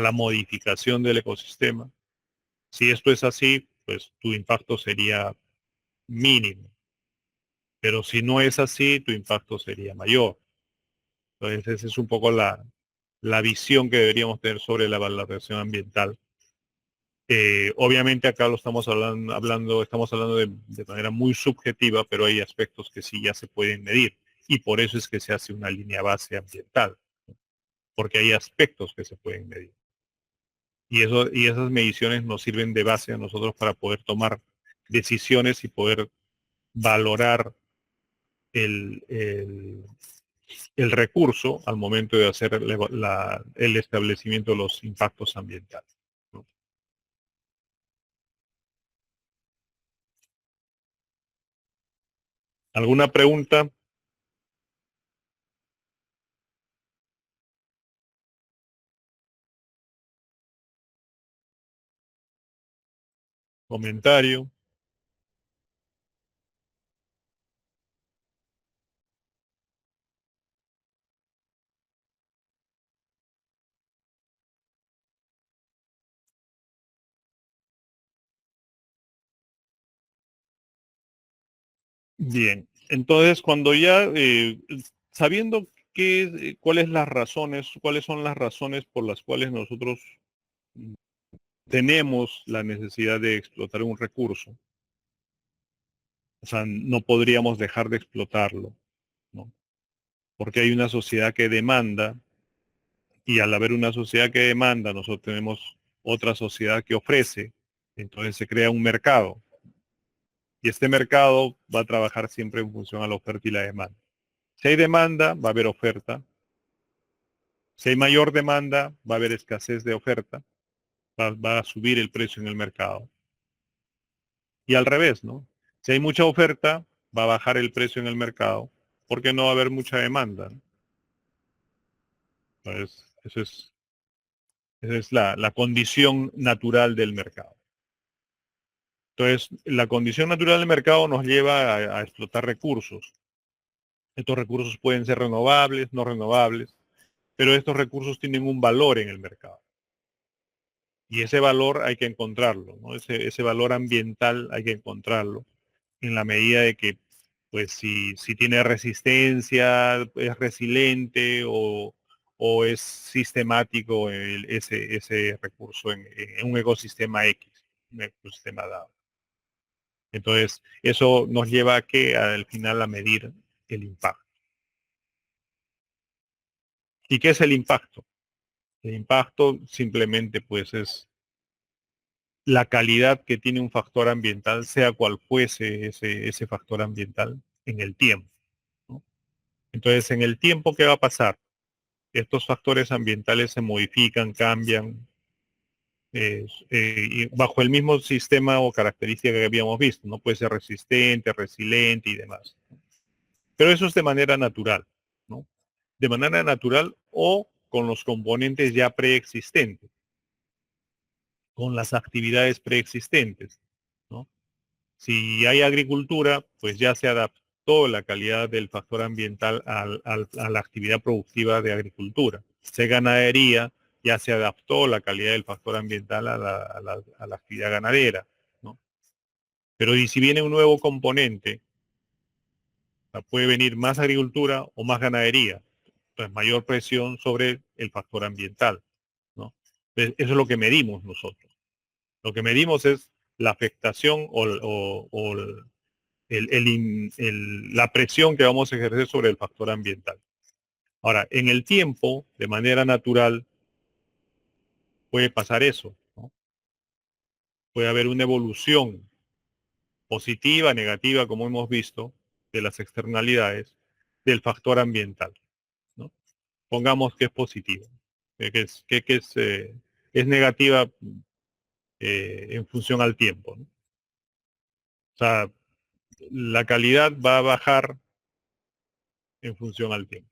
la modificación del ecosistema. Si esto es así, pues tu impacto sería mínimo. Pero si no es así, tu impacto sería mayor. Entonces esa es un poco la visión que deberíamos tener sobre la valoración ambiental. Obviamente acá lo estamos estamos hablando de manera muy subjetiva, pero hay aspectos que sí ya se pueden medir. Y por eso es que se hace una línea base ambiental, porque hay aspectos que se pueden medir. Y esas mediciones nos sirven de base a nosotros para poder tomar decisiones y poder valorar el, el, el recurso al momento de hacer el establecimiento de los impactos ambientales, ¿no? ¿Alguna pregunta? ¿Comentario? Bien, entonces cuando ya, sabiendo cuáles las razones, cuáles son las razones por las cuales nosotros tenemos la necesidad de explotar un recurso, o sea, no podríamos dejar de explotarlo, ¿no? Porque hay una sociedad que demanda y al haber una sociedad que demanda, nosotros tenemos otra sociedad que ofrece, entonces se crea un mercado y este mercado va a trabajar siempre en función a la oferta y la demanda. Si hay demanda, va a haber oferta. Si hay mayor demanda, va a haber escasez de oferta, va a subir el precio en el mercado. Y al revés, ¿no? Si hay mucha oferta, va a bajar el precio en el mercado porque no va a haber mucha demanda, ¿no? Entonces, esa es la condición natural del mercado. Entonces, la condición natural del mercado nos lleva a explotar recursos. Estos recursos pueden ser renovables, no renovables, pero estos recursos tienen un valor en el mercado. Y ese valor hay que encontrarlo, ¿no? Ese valor ambiental hay que encontrarlo en la medida de que, pues, si tiene resistencia, es resiliente o es sistemático ese recurso en un ecosistema X, un ecosistema dado. Entonces, eso nos lleva a que al final a medir el impacto. ¿Y qué es el impacto? El impacto simplemente pues es la calidad que tiene un factor ambiental, sea cual fuese ese factor ambiental en el tiempo, ¿no? Entonces, en el tiempo, ¿qué va a pasar? Estos factores ambientales se modifican, cambian, y bajo el mismo sistema o característica que habíamos visto, ¿no? Puede ser resistente, resiliente y demás. Pero eso es de manera natural, ¿no? De manera natural o con los componentes ya preexistentes, con las actividades preexistentes, ¿no? Si hay agricultura, pues ya se adaptó la calidad del factor ambiental a la actividad productiva de agricultura. Si hay ganadería, ya se adaptó la calidad del factor ambiental a la actividad ganadera, ¿no? Pero y si viene un nuevo componente, puede venir más agricultura o más ganadería, entonces mayor presión sobre el factor ambiental, ¿no? Entonces, eso es lo que medimos nosotros. Lo que medimos es la afectación o la presión que vamos a ejercer sobre el factor ambiental. Ahora, en el tiempo, de manera natural, puede pasar eso, ¿no? Puede haber una evolución positiva, negativa, como hemos visto, de las externalidades del factor ambiental, ¿no? Pongamos que es positiva, es negativa en función al tiempo, ¿no? O sea, la calidad va a bajar en función al tiempo.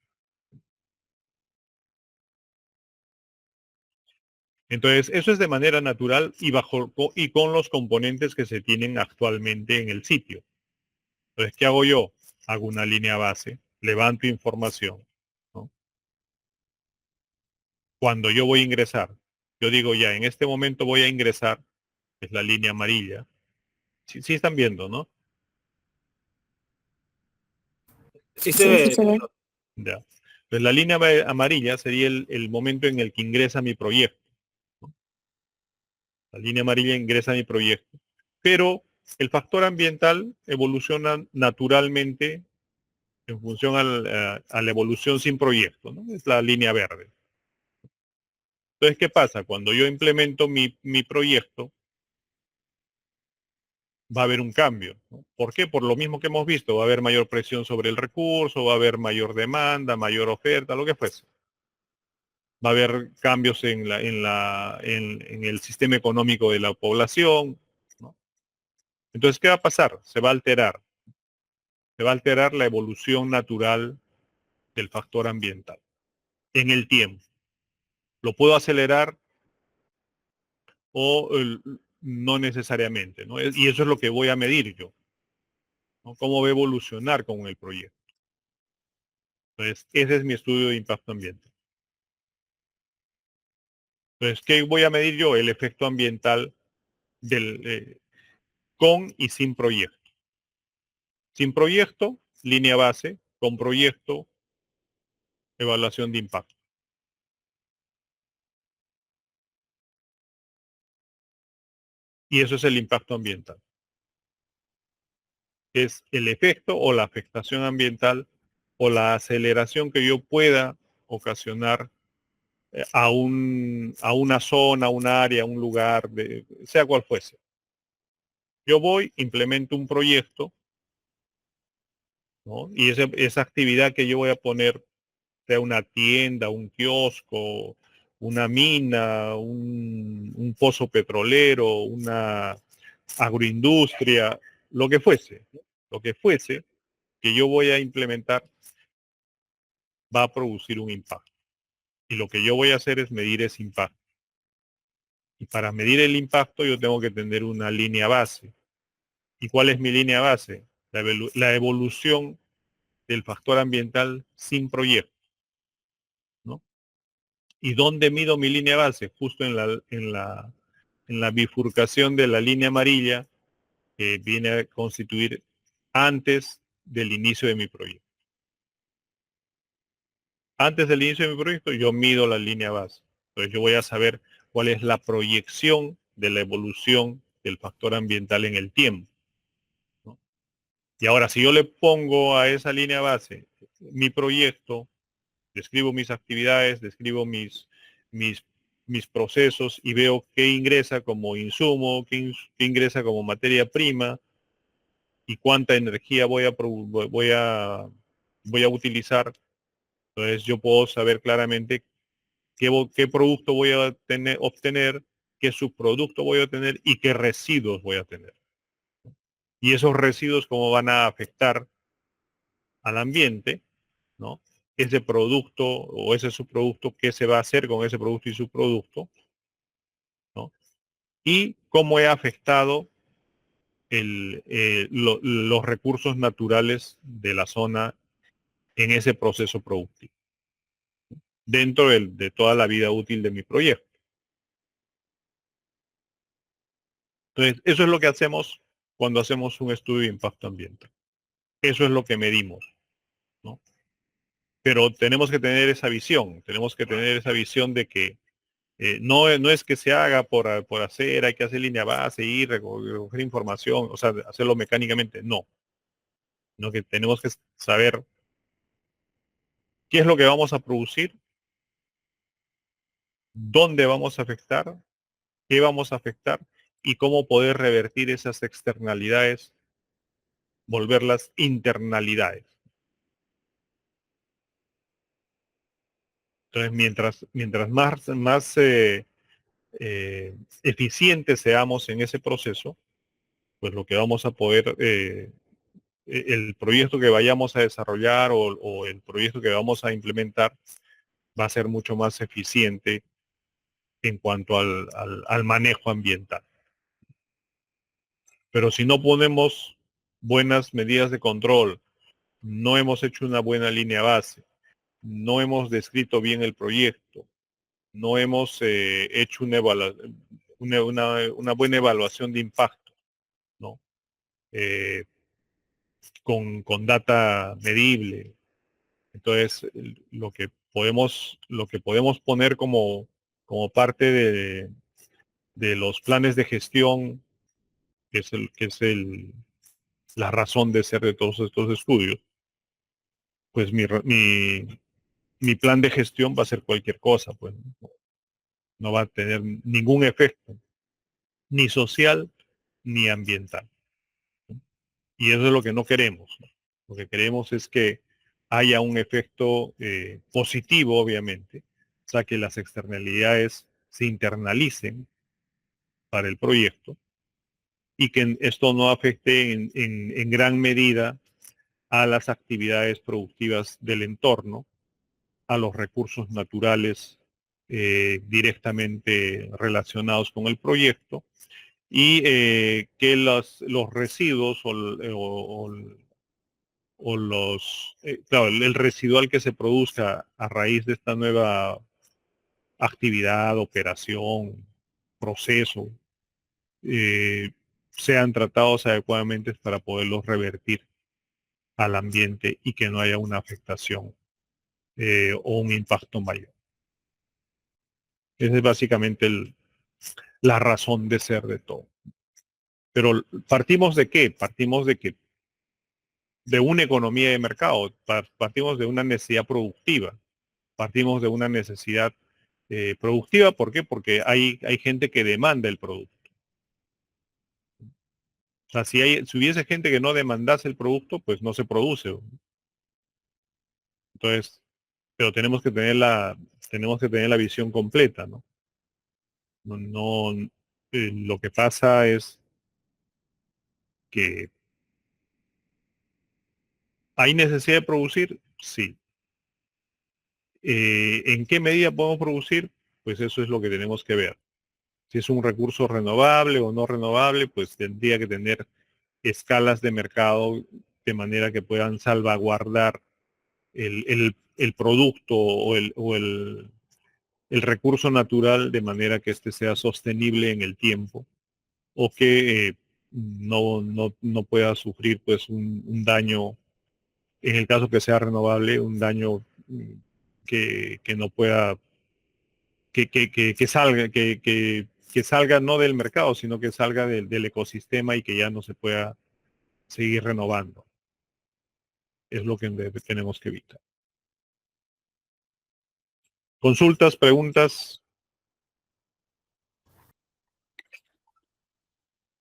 Entonces, eso es de manera natural y con los componentes que se tienen actualmente en el sitio. Entonces, ¿qué hago yo? Hago una línea base, levanto información, ¿no? Cuando yo voy a ingresar, yo digo ya, en este momento voy a ingresar, es la línea amarilla. Sí, sí están viendo, ¿no? Sí se ve. Ya. Pues la línea amarilla sería el momento en el que ingresa mi proyecto, ¿no? La línea amarilla ingresa a mi proyecto. Pero el factor ambiental evoluciona naturalmente en función a la evolución sin proyecto, ¿no? Es la línea verde. Entonces, ¿qué pasa? Cuando yo implemento mi proyecto, va a haber un cambio, ¿no? ¿Por qué? Por lo mismo que hemos visto, va a haber mayor presión sobre el recurso, va a haber mayor demanda, mayor oferta, lo que fuese. Va a haber cambios en el sistema económico de la población, ¿no? Entonces, ¿qué va a pasar? Se va a alterar la evolución natural del factor ambiental en el tiempo. Lo puedo acelerar o no necesariamente, ¿no? Y eso es lo que voy a medir yo, ¿no? Cómo va a evolucionar con el proyecto. Entonces, ese es mi estudio de impacto ambiental. Entonces, ¿qué voy a medir yo? El efecto ambiental con y sin proyecto. Sin proyecto, línea base; con proyecto, evaluación de impacto. Y eso es el impacto ambiental. Es el efecto o la afectación ambiental o la aceleración que yo pueda ocasionar a una zona, a un área, a un lugar, sea cual fuese. Yo voy, implemento un proyecto, ¿no? Y esa actividad que yo voy a poner, sea una tienda, un kiosco, una mina, un pozo petrolero, una agroindustria, lo que fuese, ¿no? Lo que fuese que yo voy a implementar va a producir un impacto. Y lo que yo voy a hacer es medir ese impacto. Y para medir el impacto yo tengo que tener una línea base. ¿Y cuál es mi línea base? La evolución del factor ambiental sin proyecto, ¿no? ¿Y dónde mido mi línea base? Justo en la bifurcación de la línea amarilla que viene a constituir antes del inicio de mi proyecto. Antes del inicio de mi proyecto yo mido la línea base. Entonces yo voy a saber cuál es la proyección de la evolución del factor ambiental en el tiempo, ¿no? Y ahora, si yo le pongo a esa línea base mi proyecto, describo mis actividades, describo mis, mis procesos y veo qué ingresa como insumo, qué ingresa como materia prima y cuánta energía voy a utilizar. Entonces yo puedo saber claramente qué producto voy a obtener, qué subproducto voy a obtener y qué residuos voy a tener. Y esos residuos cómo van a afectar al ambiente, ¿no? Ese producto o ese subproducto, qué se va a hacer con ese producto y subproducto, ¿no? Y cómo he afectado los recursos naturales de la zona en ese proceso productivo, dentro de toda la vida útil de mi proyecto. Entonces, eso es lo que hacemos cuando hacemos un estudio de impacto ambiental. Eso es lo que medimos, ¿no? Pero tenemos que tener esa visión, de que no es que se haga por hacer, hay que hacer línea base, ir, recoger información, o sea, hacerlo mecánicamente, no. sino que tenemos que saber qué es lo que vamos a producir, dónde vamos a afectar, qué vamos a afectar y cómo poder revertir esas externalidades, volverlas internalidades. Entonces, mientras más eficientes seamos en ese proceso, pues lo que vamos a poder, el proyecto que vayamos a desarrollar o el proyecto que vamos a implementar va a ser mucho más eficiente en cuanto al manejo ambiental. Pero si no ponemos buenas medidas de control, no hemos hecho una buena línea base, no hemos descrito bien el proyecto, no hemos hecho una buena evaluación de impacto, ¿no? Eh, con data medible. Entonces, lo que podemos poner como parte de los planes de gestión, que es la razón de ser de todos estos estudios, pues mi plan de gestión va a ser cualquier cosa, pues no va a tener ningún efecto, ni social ni ambiental. Y eso es lo que no queremos, ¿no? Lo que queremos es que haya un efecto positivo, obviamente, o sea, que las externalidades se internalicen para el proyecto y que esto no afecte en gran medida a las actividades productivas del entorno, a los recursos naturales directamente relacionados con el proyecto y que los residuos claro, el residual que se produzca a raíz de esta nueva actividad, operación, proceso, eh, sean tratados adecuadamente para poderlos revertir al ambiente y que no haya una afectación o un impacto mayor. Esa es básicamente la razón de ser de todo. Pero ¿partimos de qué? Partimos de una economía de mercado, partimos de una necesidad productiva, partimos de una necesidad productiva. ¿Por qué? Porque hay gente que demanda el producto. O sea, si hubiese gente que no demandase el producto, pues no se produce. Entonces, pero tenemos que tener la visión completa, ¿no? Lo que pasa es que hay necesidad de producir, sí. ¿En qué medida podemos producir? Pues eso es lo que tenemos que ver. Si es un recurso renovable o no renovable, pues tendría que tener escalas de mercado de manera que puedan salvaguardar el producto el recurso natural de manera que éste sea sostenible en el tiempo o que no pueda sufrir pues un daño, en el caso que sea renovable, un daño que no pueda, que salga, que salga no del mercado, sino que salga del ecosistema y que ya no se pueda seguir renovando. Es lo que tenemos que evitar. Consultas, preguntas.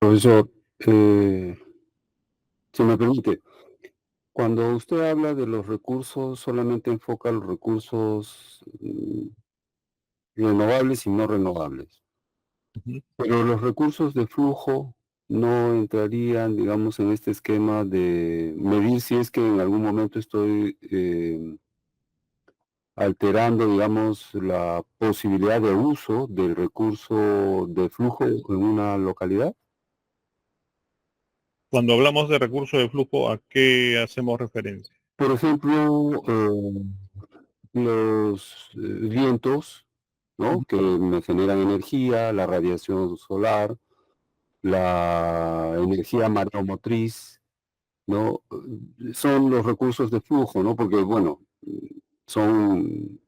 Profesor, si me permite, cuando usted habla de los recursos, solamente enfoca los recursos renovables y no renovables. Ujú. Pero los recursos de flujo no entrarían, digamos, en este esquema de medir si es que en algún momento estoy alterando, digamos, la posibilidad de uso del recurso de flujo en una localidad. Cuando hablamos de recursos de flujo, ¿a qué hacemos referencia? Por ejemplo, los vientos, ¿no? Que me generan energía, la radiación solar, la energía mareomotriz, ¿no? Son los recursos de flujo, ¿no? Porque, bueno, son,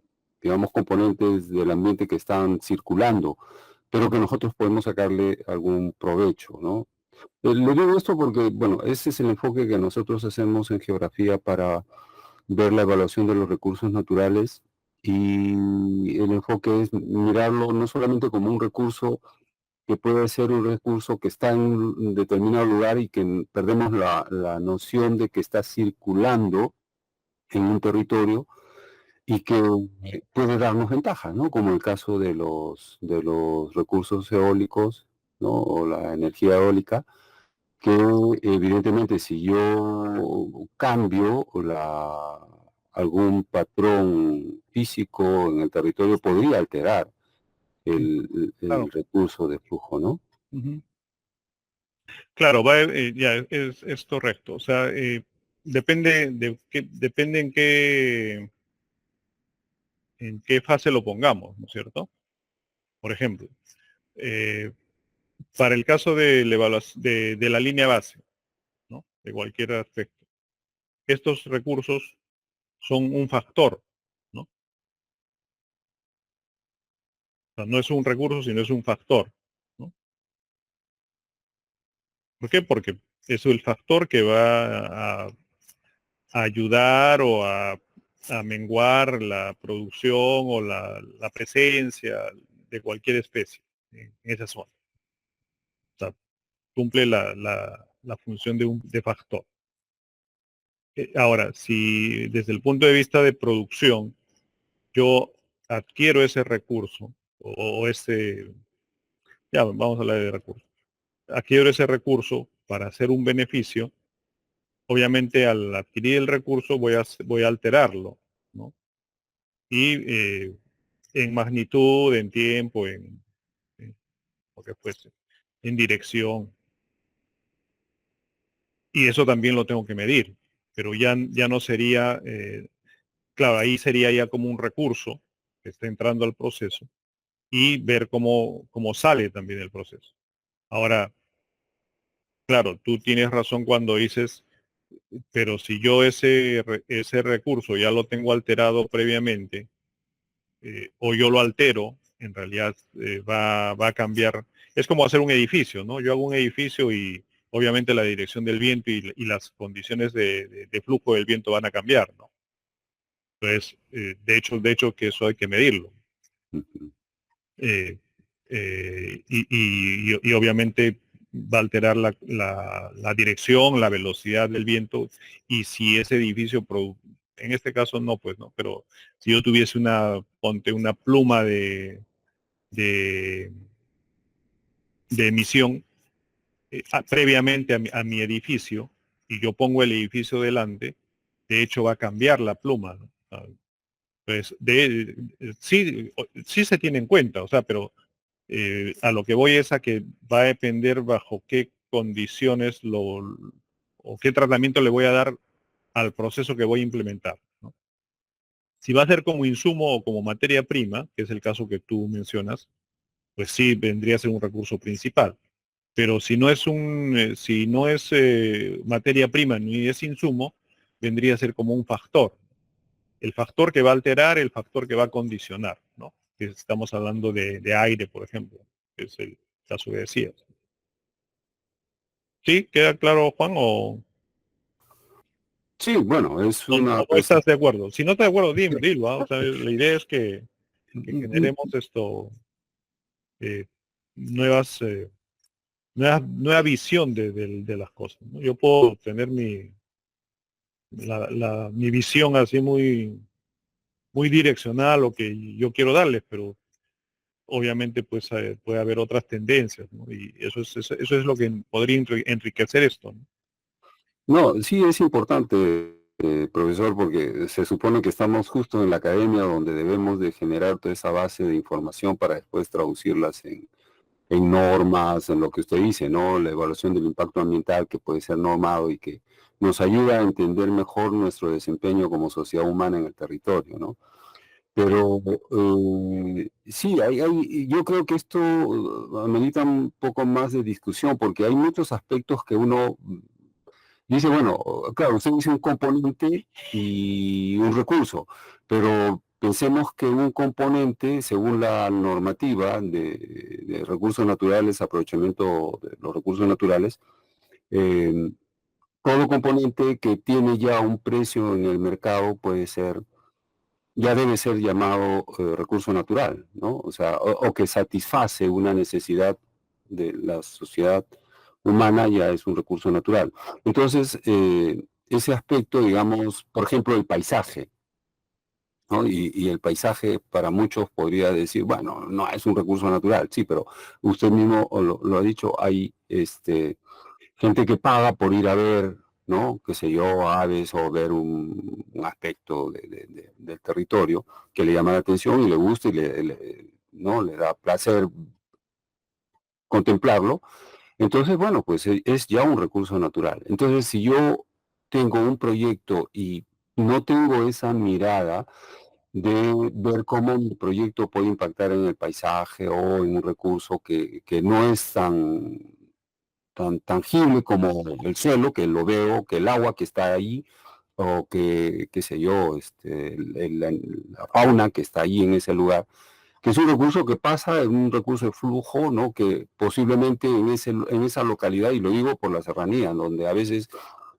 digamos, componentes del ambiente que están circulando, pero que nosotros podemos sacarle algún provecho, ¿no? Le digo esto porque, bueno, ese es el enfoque que nosotros hacemos en geografía para ver la evaluación de los recursos naturales, y el enfoque es mirarlo no solamente como un recurso que puede ser un recurso que está en un determinado lugar y que perdemos la noción de que está circulando en un territorio y que puede darnos ventaja, ¿no? Como el caso de los recursos eólicos, ¿no? O la energía eólica, que evidentemente si yo cambio algún patrón físico en el territorio podría alterar el Claro. recurso de flujo, ¿no? Ujú. Claro, ya es correcto. O sea, depende en qué fase lo pongamos, ¿no es cierto? Por ejemplo, eh, para el caso de de la línea base, ¿no? De cualquier aspecto, estos recursos son un factor, ¿no? O sea, no es un recurso, sino es un factor, ¿no? ¿Por qué? Porque es el factor que va a ayudar a menguar la producción o la presencia de cualquier especie en esa zona. O sea, cumple la función de factor. Ahora, si desde el punto de vista de producción yo adquiero ese recurso o ese, ya vamos a hablar de recurso, adquiero ese recurso para hacer un beneficio, obviamente al adquirir el recurso voy a alterarlo, ¿no? Y en magnitud, en tiempo, en lo que fuese, en dirección. Y eso también lo tengo que medir, pero ya no sería, claro, ahí sería ya como un recurso que está entrando al proceso y ver cómo sale también el proceso. Ahora, claro, tú tienes razón cuando dices, pero si yo ese recurso ya lo tengo alterado previamente, o yo lo altero, en realidad va a cambiar. Es como hacer un edificio, ¿no? Yo hago un edificio y obviamente la dirección del viento y las condiciones de flujo del viento van a cambiar, ¿no? Entonces, de hecho que eso hay que medirlo. Ujú. Y obviamente va a alterar la dirección, la velocidad del viento, y si ese edificio, en este caso no, pues no, pero si yo tuviese ponte una pluma de, de emisión previamente a mi edificio, y yo pongo el edificio delante, de hecho va a cambiar la pluma, ¿no? Entonces, sí se tiene en cuenta, o sea, pero a lo que voy es a que va a depender bajo qué condiciones o qué tratamiento le voy a dar al proceso que voy a implementar, ¿no? Si va a ser como insumo o como materia prima, que es el caso que tú mencionas, pues sí vendría a ser un recurso principal. Pero si no es materia prima ni es insumo, vendría a ser como un factor. El factor que va a alterar, el factor que va a condicionar, ¿no? Que estamos hablando de aire, por ejemplo, que es el caso que decías. ¿Sí? ¿Queda claro, Juan? Sí, bueno, es una... O no estás de acuerdo? Si no estás de acuerdo, dilo, ¿ah? O sea, la idea es que generemos eh, nuevas, nueva visión de las cosas, ¿no? Yo puedo tener mi visión así muy direccional, lo que yo quiero darles, pero obviamente pues puede haber otras tendencias, ¿no? Y eso es lo que podría enriquecer esto, ¿no? No, sí es importante, profesor, porque se supone que estamos justo en la academia donde debemos de generar toda esa base de información para después traducirlas en normas, en lo que usted dice, ¿no? La evaluación del impacto ambiental que puede ser normado y que nos ayuda a entender mejor nuestro desempeño como sociedad humana en el territorio, ¿no? Pero sí, yo creo que esto amerita un poco más de discusión porque hay muchos aspectos que uno dice, bueno, claro, usted dice un componente y un recurso, pero pensemos que un componente, según la normativa de recursos naturales, aprovechamiento de los recursos naturales, eh, todo componente que tiene ya un precio en el mercado puede ser, ya debe ser llamado recurso natural, ¿no? O sea, o que satisface una necesidad de la sociedad humana, ya es un recurso natural. Entonces, ese aspecto, digamos, por ejemplo, el paisaje, ¿no? Y el paisaje para muchos podría decir, bueno, no es un recurso natural, sí, pero usted mismo lo ha dicho, hay gente que paga por ir a ver, ¿no? Qué sé yo, aves o ver un aspecto del territorio que le llama la atención y le gusta y ¿no? Le da placer contemplarlo. Entonces, bueno, pues es ya un recurso natural. Entonces, si yo tengo un proyecto y no tengo esa mirada de ver cómo mi proyecto puede impactar en el paisaje o en un recurso que no es tan tangible como el suelo, que lo veo, que el agua que está ahí, o que, qué sé yo, la fauna que está ahí en ese lugar, que es un recurso que pasa, en un recurso de flujo, ¿no? Que posiblemente en esa localidad, y lo digo por la serranía, donde a veces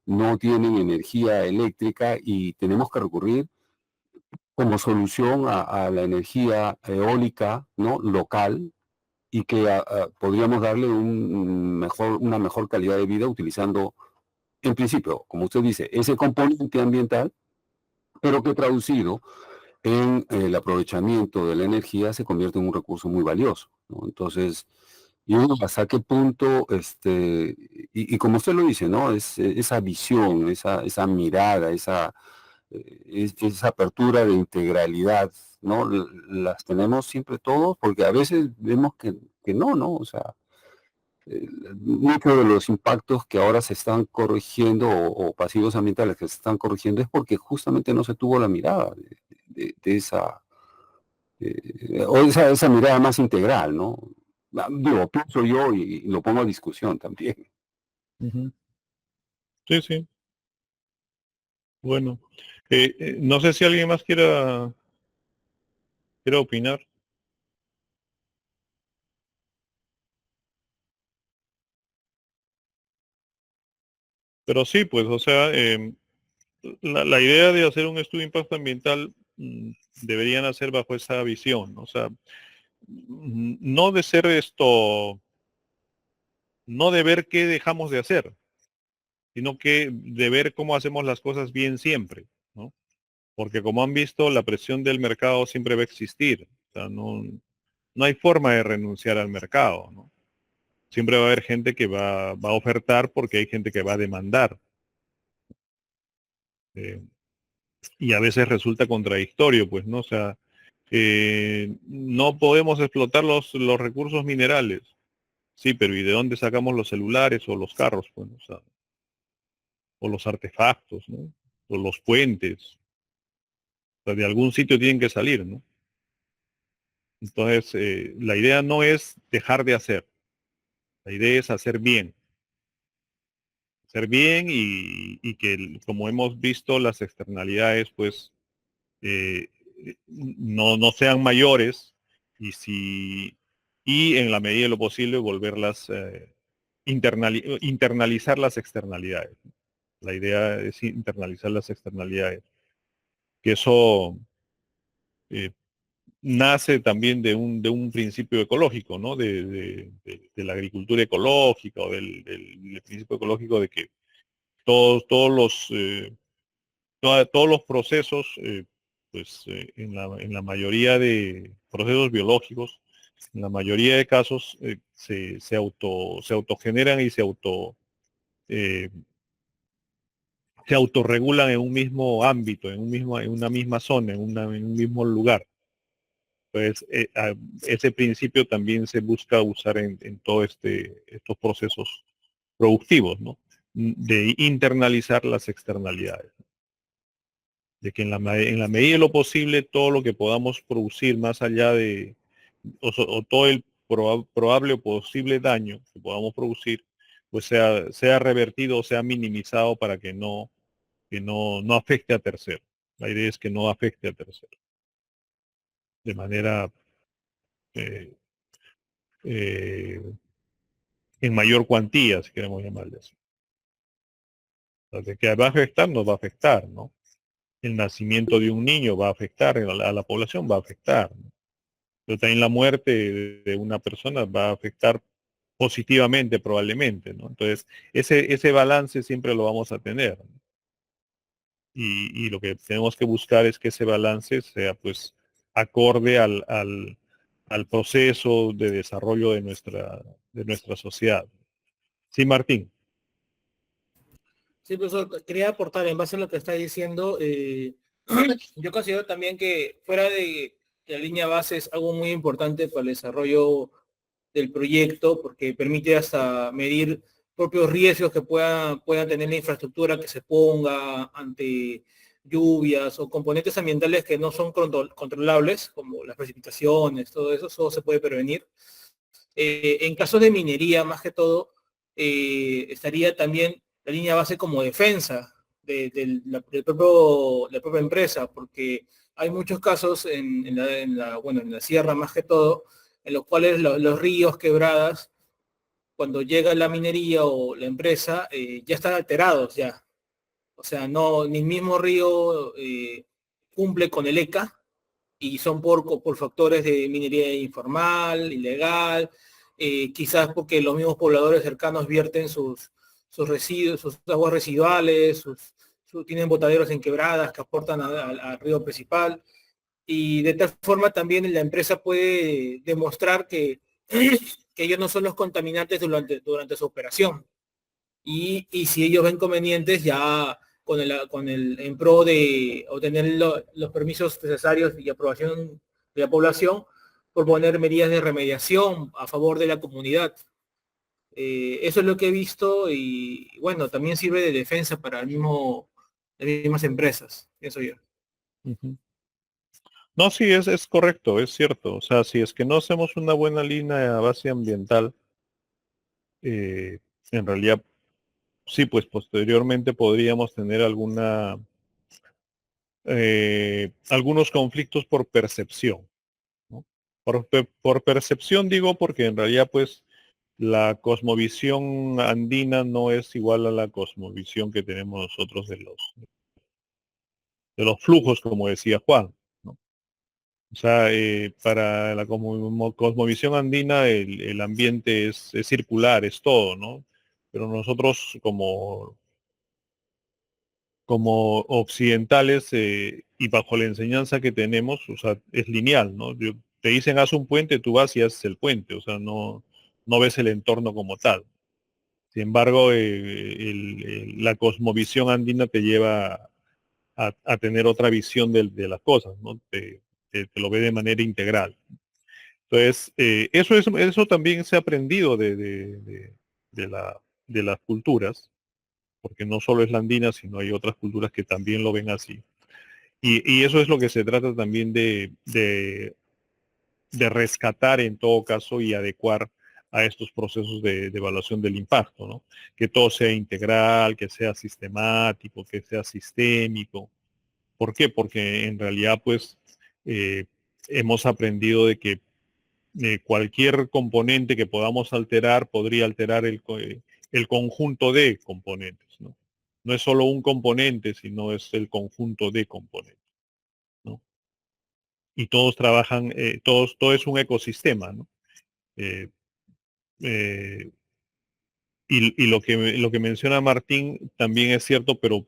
no tienen energía eléctrica y tenemos que recurrir como solución a la energía eólica, ¿no? Local, y que podríamos darle una mejor calidad de vida utilizando, en principio, como usted dice, ese componente ambiental, pero que traducido en el aprovechamiento de la energía se convierte en un recurso muy valioso, ¿no? Entonces, y uno hasta qué punto, y como usted lo dice, ¿no? Esa visión, esa mirada, esa apertura de integralidad, ¿no? Las tenemos siempre todos, porque a veces vemos que no, ¿no? O sea, muchos de los impactos que ahora se están corrigiendo o pasivos ambientales que se están corrigiendo es porque justamente no se tuvo la mirada de esa, esa mirada más integral, ¿no? Digo, pienso yo y lo pongo a discusión también. Ujú. Sí, sí. Bueno, no sé si alguien más quiera opinar, pero sí, pues, o sea, la idea de hacer un estudio de impacto ambiental deberían hacer bajo esa visión, ¿no? O sea, no de ser esto, no de ver qué dejamos de hacer, sino que de ver cómo hacemos las cosas bien siempre, ¿no? Porque como han visto, la presión del mercado siempre va a existir. O sea, no hay forma de renunciar al mercado, ¿no? Siempre va a haber gente que va a ofertar porque hay gente que va a demandar. Eh, y a veces resulta contradictorio, pues, ¿no? O sea, no podemos explotar los recursos minerales. Sí, pero ¿y de dónde sacamos los celulares o los carros, pues? O sea, o los artefactos, ¿no? O los puentes. O sea, de algún sitio tienen que salir, ¿no? Entonces, la idea no es dejar de hacer, la idea es hacer bien y que, como hemos visto, las externalidades, pues, eh, no sean mayores y si y en la medida de lo posible volverlas internalizar las externalidades. La idea es internalizar las externalidades, que eso eh, nace también de un principio ecológico, ¿no? De la agricultura ecológica o del principio ecológico de que todos todos los procesos, pues en la mayoría de procesos biológicos, en la mayoría de casos se autogeneran y eh, se autorregulan en un mismo ámbito, en una misma zona, en un mismo lugar. Pues ese principio también se busca usar en todos estos procesos productivos, ¿no? De internalizar las externalidades, de que en la medida de lo posible todo lo que podamos producir más allá o todo el probable o posible daño que podamos producir, pues sea revertido o sea minimizado para que no afecte a terceros. La idea es que no afecte a terceros. de manera eh, eh, en mayor cuantía, si queremos llamarle así. O sea, de que va a afectar, nos va a afectar, ¿no? El nacimiento de un niño va a afectar, a la población va a afectar, ¿no? Pero también la muerte de una persona va a afectar positivamente probablemente, ¿no? Entonces, ese balance siempre lo vamos a tener, ¿no? Y lo que tenemos que buscar es que ese balance sea pues acorde al proceso de desarrollo de nuestra sociedad. Sí, Martín. Sí, profesor, quería aportar en base a lo que está diciendo. Yo considero también que fuera de la línea base es algo muy importante para el desarrollo del proyecto, porque permite hasta medir propios riesgos que pueda tener la infraestructura que se ponga ante lluvias o componentes ambientales que no son controlables, como las precipitaciones, todo se puede prevenir. En caso de minería, más que todo, estaría también la línea base como defensa la propia empresa, porque hay muchos casos en la sierra más que todo, en los cuales los ríos, quebradas, cuando llega la minería o la empresa, ya están alterados ya. O sea, no, ni el mismo río cumple con el ECA, y son por factores de minería informal, ilegal, quizás porque los mismos pobladores cercanos vierten sus residuos, sus aguas residuales, tienen botaderos en quebradas que aportan al río principal, y de tal forma también la empresa puede demostrar que ellos no son los contaminantes durante su operación. Y si ellos ven convenientes, ya en pro de obtener los permisos necesarios y aprobación de la población, por poner medidas de remediación a favor de la comunidad. Eso es lo que he visto, y bueno, también sirve de defensa para las mismas empresas, pienso yo. Ujú. No, sí, es correcto, es cierto. O sea, si es que no hacemos una buena línea base ambiental, eh, en realidad sí, pues posteriormente podríamos tener algunos conflictos por percepción, ¿no? Por percepción digo porque en realidad pues la cosmovisión andina no es igual a la cosmovisión que tenemos nosotros de los flujos, como decía Juan, ¿no? O sea, para la cosmovisión andina el ambiente es circular, es todo, ¿no? Pero nosotros como occidentales y bajo la enseñanza que tenemos, o sea, es lineal, ¿no? Te dicen haz un puente, tú vas y haces el puente, o sea, no ves el entorno como tal. Sin embargo, la cosmovisión andina te lleva a tener otra visión de las cosas, ¿no? Te lo ve de manera integral. Entonces, eso también se ha aprendido de las culturas, porque no solo es la andina, sino hay otras culturas que también lo ven así. Y eso es lo que se trata también de rescatar en todo caso y adecuar a estos procesos de evaluación del impacto, ¿no? Que todo sea integral, que sea sistemático, que sea sistémico. ¿Por qué? Porque en realidad pues eh, hemos aprendido de que cualquier componente que podamos alterar podría alterar el conjunto de componentes, ¿no? No es solo un componente, sino es el conjunto de componentes, ¿no? Y todos trabajan, todo es un ecosistema, ¿no? Eh, eh, y lo que menciona Martín también es cierto, pero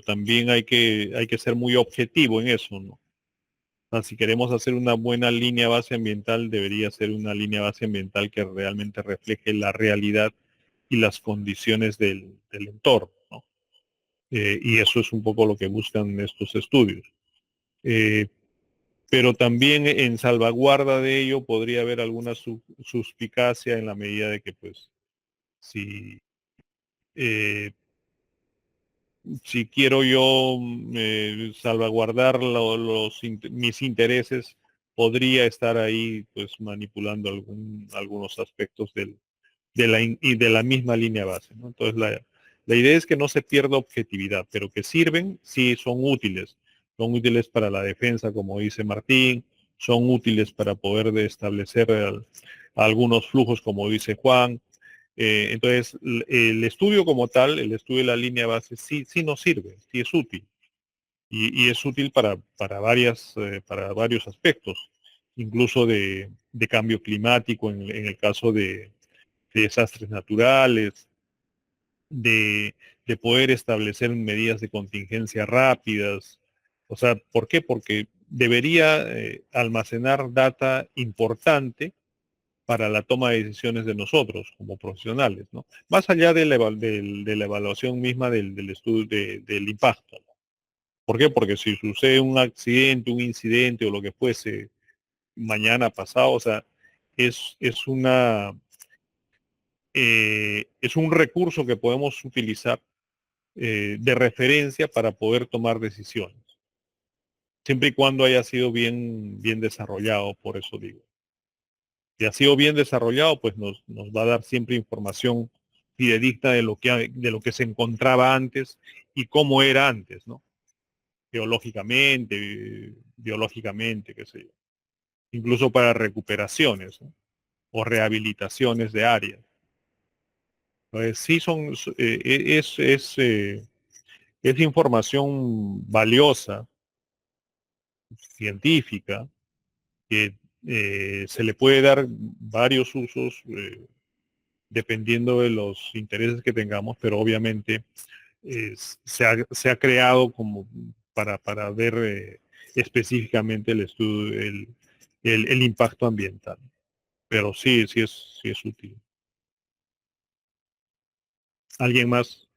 también hay que ser muy objetivo en eso, ¿no? O sea, si queremos hacer una buena línea base ambiental, debería ser una línea base ambiental que realmente refleje la realidad y las condiciones del entorno, ¿no? Y eso es un poco lo que buscan estos estudios. Eh, pero también en salvaguarda de ello podría haber alguna suspicacia en la medida de que, pues, si, eh, si quiero yo salvaguardar mis intereses, podría estar ahí, pues, manipulando algunos aspectos de la misma línea base, ¿no? Entonces, la idea es que no se pierda objetividad, pero que sirven, sí son útiles. Son útiles para la defensa, como dice Martín, son útiles para poder establecer algunos flujos, como dice Juan. Entonces, el estudio como tal, el estudio de la línea base, sí nos sirve, sí es útil. Y es útil para varios aspectos, incluso de cambio climático en el caso de desastres naturales, de, de poder establecer medidas de contingencia rápidas. O sea, ¿por qué? Porque debería almacenar data importante para la toma de decisiones de nosotros como profesionales, ¿no? Más allá de de la evaluación misma del estudio del impacto, ¿no? ¿Por qué? Porque si sucede un accidente, un incidente o lo que fuese mañana pasado, o sea, es es un recurso que podemos utilizar de referencia para poder tomar decisiones, siempre y cuando haya sido bien desarrollado, por eso digo. Si ha sido bien desarrollado, pues nos va a dar siempre información fidedigna de lo que se encontraba antes y cómo era antes, ¿no? Biológicamente, qué sé yo. Incluso para recuperaciones, ¿no? O rehabilitaciones de áreas. Entonces, sí es información valiosa, científica, que se le puede dar varios usos dependiendo de los intereses que tengamos, pero obviamente se ha creado como para ver específicamente el estudio, el impacto ambiental. Pero sí es útil. ¿Alguien más?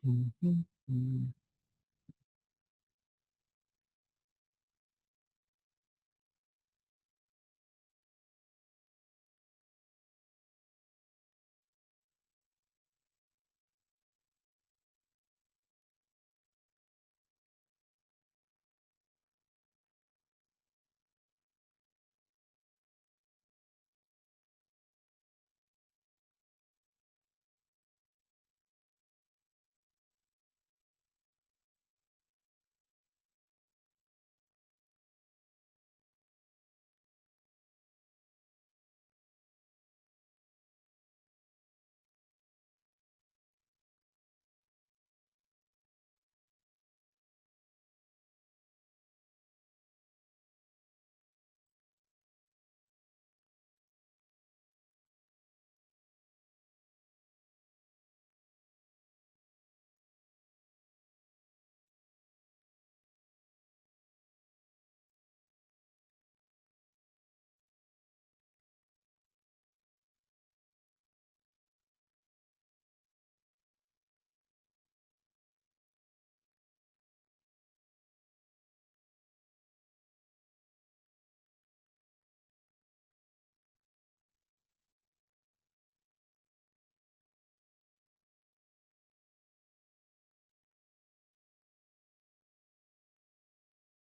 Ujú.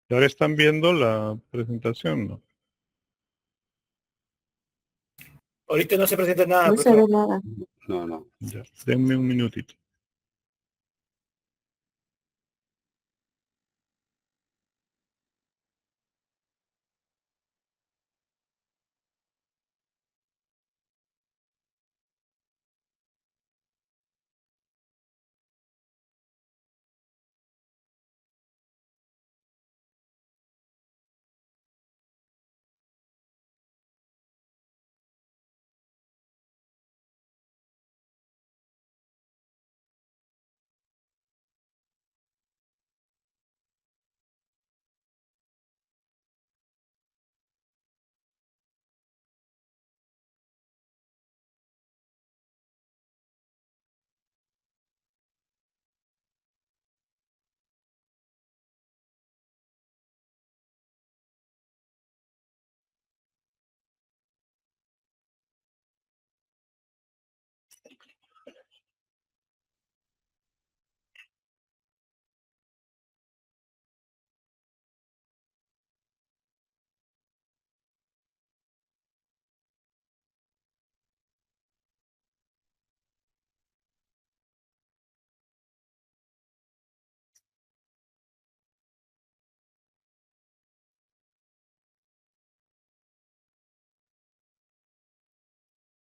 ¿Y ahora están viendo la presentación? ¿No? Ahorita no se presenta nada, No se profesor. ve nada. No. Ya, denme un minutito.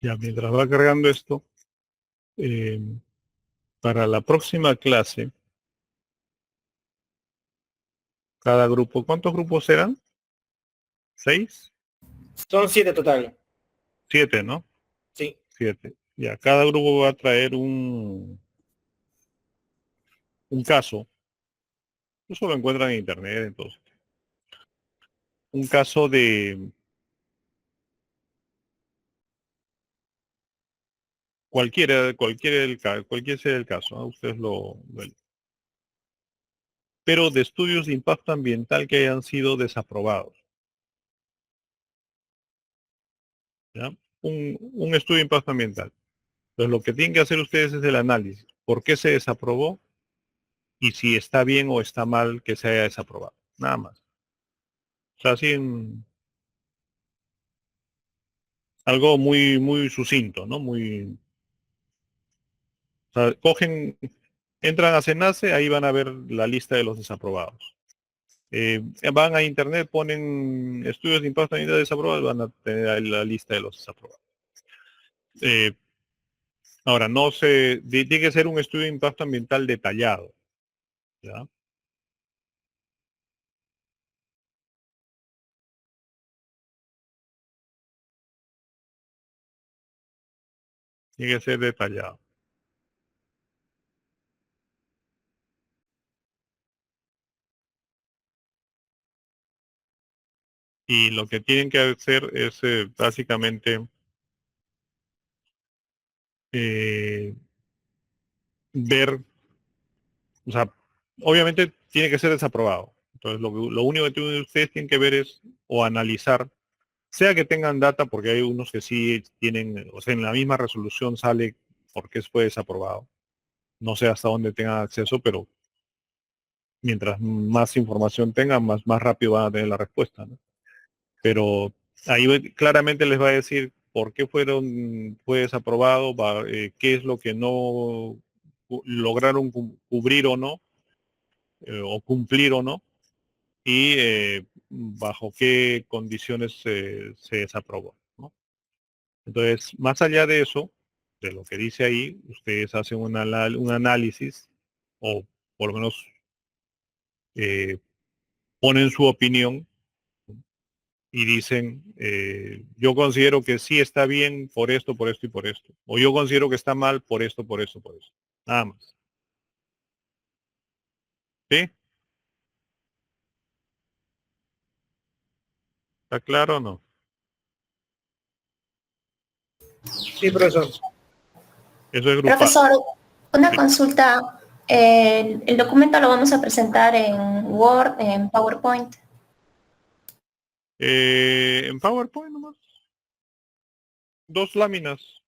Ya, mientras va cargando esto, para la próxima clase, cada grupo, ¿cuántos grupos serán? ¿6? Son 7 total. 7, ¿no? Sí. 7. Ya, cada grupo va a traer un caso. Eso lo encuentran en internet, entonces. Un caso de cualquier sea el caso, ¿no? Ustedes pero de estudios de impacto ambiental que hayan sido desaprobados. ¿Ya? Un estudio de impacto ambiental. Entonces lo que tienen que hacer ustedes es el análisis. ¿Por qué se desaprobó? Y si está bien o está mal que se haya desaprobado. Nada más. O sea, así algo muy, muy sucinto, ¿no? Muy, o sea, entran a Cenace, ahí van a ver la lista de los desaprobados. Van a internet, ponen estudios de impacto ambiental desaprobados, van a tener ahí la lista de los desaprobados. Ahora, tiene que ser un estudio de impacto ambiental detallado, ¿ya? Tiene que ser detallado. Y lo que tienen que hacer es básicamente eh, ver, o sea, obviamente tiene que ser desaprobado. Entonces, lo único que ustedes tienen que ver es o analizar, sea que tengan data, porque hay unos que sí tienen, o sea, en la misma resolución sale por qué fue desaprobado. No sé hasta dónde tengan acceso, pero mientras más información tengan, más rápido van a tener la respuesta, ¿no? Pero ahí claramente les va a decir por qué fue desaprobado, qué es lo que no lograron cubrir o no, o cumplir o no, y bajo qué condiciones se desaprobó, ¿no? Entonces, más allá de eso, de lo que dice ahí, ustedes hacen un análisis, o por lo menos eh, ponen su opinión y dicen, yo considero que sí está bien por esto y por esto. O yo considero que está mal por esto, por esto, por eso. Nada más. ¿Sí? ¿Está claro o no? Sí, profesor. Eso es grupal. Profesor, una Sí. consulta. El documento lo vamos a presentar en Word, en PowerPoint. En PowerPoint nomás. 2 láminas.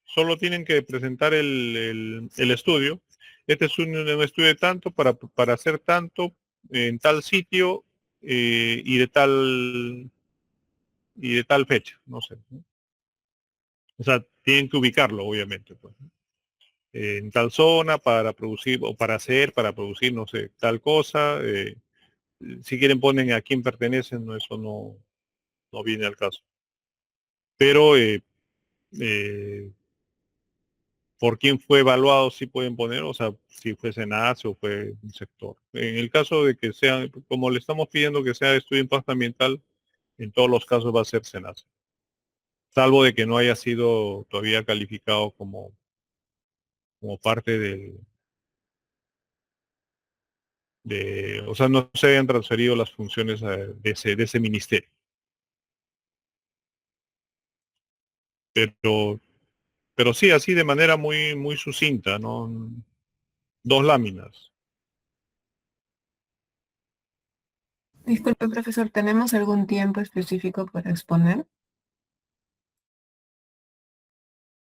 Solo tienen que presentar el estudio. Este es un estudio de tanto para hacer tanto en tal sitio y de tal fecha, no sé, ¿no? O sea, tienen que ubicarlo, obviamente, pues, ¿no? En tal zona para producir o para producir, no sé, tal cosa. Si quieren ponen a quién pertenecen, no, eso no viene al caso. Pero eh, por quién fue evaluado sí pueden poner, o sea, si fue SENACE o fue un sector. En el caso de que sea, como le estamos pidiendo que sea estudio de impacto ambiental, en todos los casos va a ser SENACE, salvo de que no haya sido todavía calificado como parte o sea, no se hayan transferido las funciones de ese ministerio. Pero, pero sí, así de manera muy, muy sucinta, ¿no? 2 láminas. Disculpe, profesor, ¿tenemos algún tiempo específico para exponer?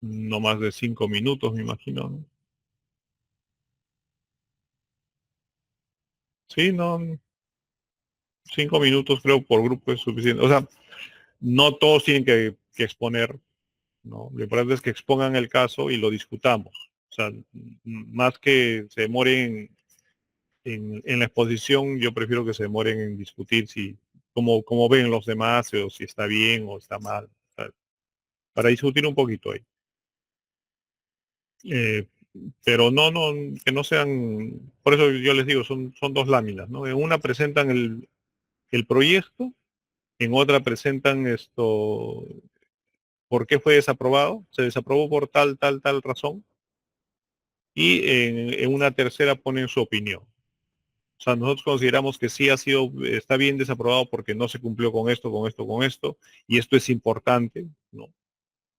No más de 5 minutos, me imagino, ¿no? Sí, no, 5 minutos creo por grupo es suficiente. O sea, no todos tienen que exponer, ¿no? Lo importante es que expongan el caso y lo discutamos. O sea, más que se demoren en la exposición, yo prefiero que se demoren en discutir si cómo ven los demás o si está bien o está mal. O sea, para discutir un poquito ahí. Pero que no sean, por eso yo les digo, son dos láminas, ¿no? En una presentan el proyecto, en otra presentan esto, por qué fue desaprobado, se desaprobó por tal razón, y en una tercera ponen su opinión. O sea, nosotros consideramos que sí está bien desaprobado porque no se cumplió con esto, y esto es importante, ¿no?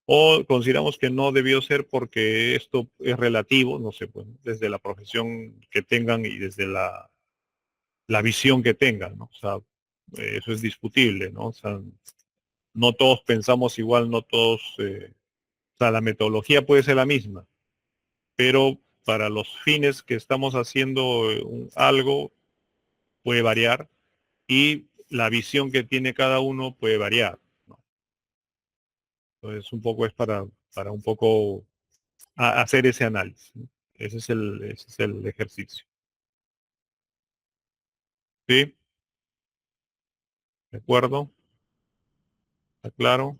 O consideramos que no debió ser porque esto es relativo, no sé, pues, desde la profesión que tengan y desde la visión que tengan, ¿no? O sea, eso es discutible, ¿no? O sea, no todos pensamos igual, no todos, o sea, la metodología puede ser la misma, pero para los fines que estamos haciendo algo puede variar y la visión que tiene cada uno puede variar, ¿no? Entonces, un poco es para un poco hacer ese análisis, ¿no? Ese es el ejercicio. ¿Sí? ¿De acuerdo? ¿Está claro?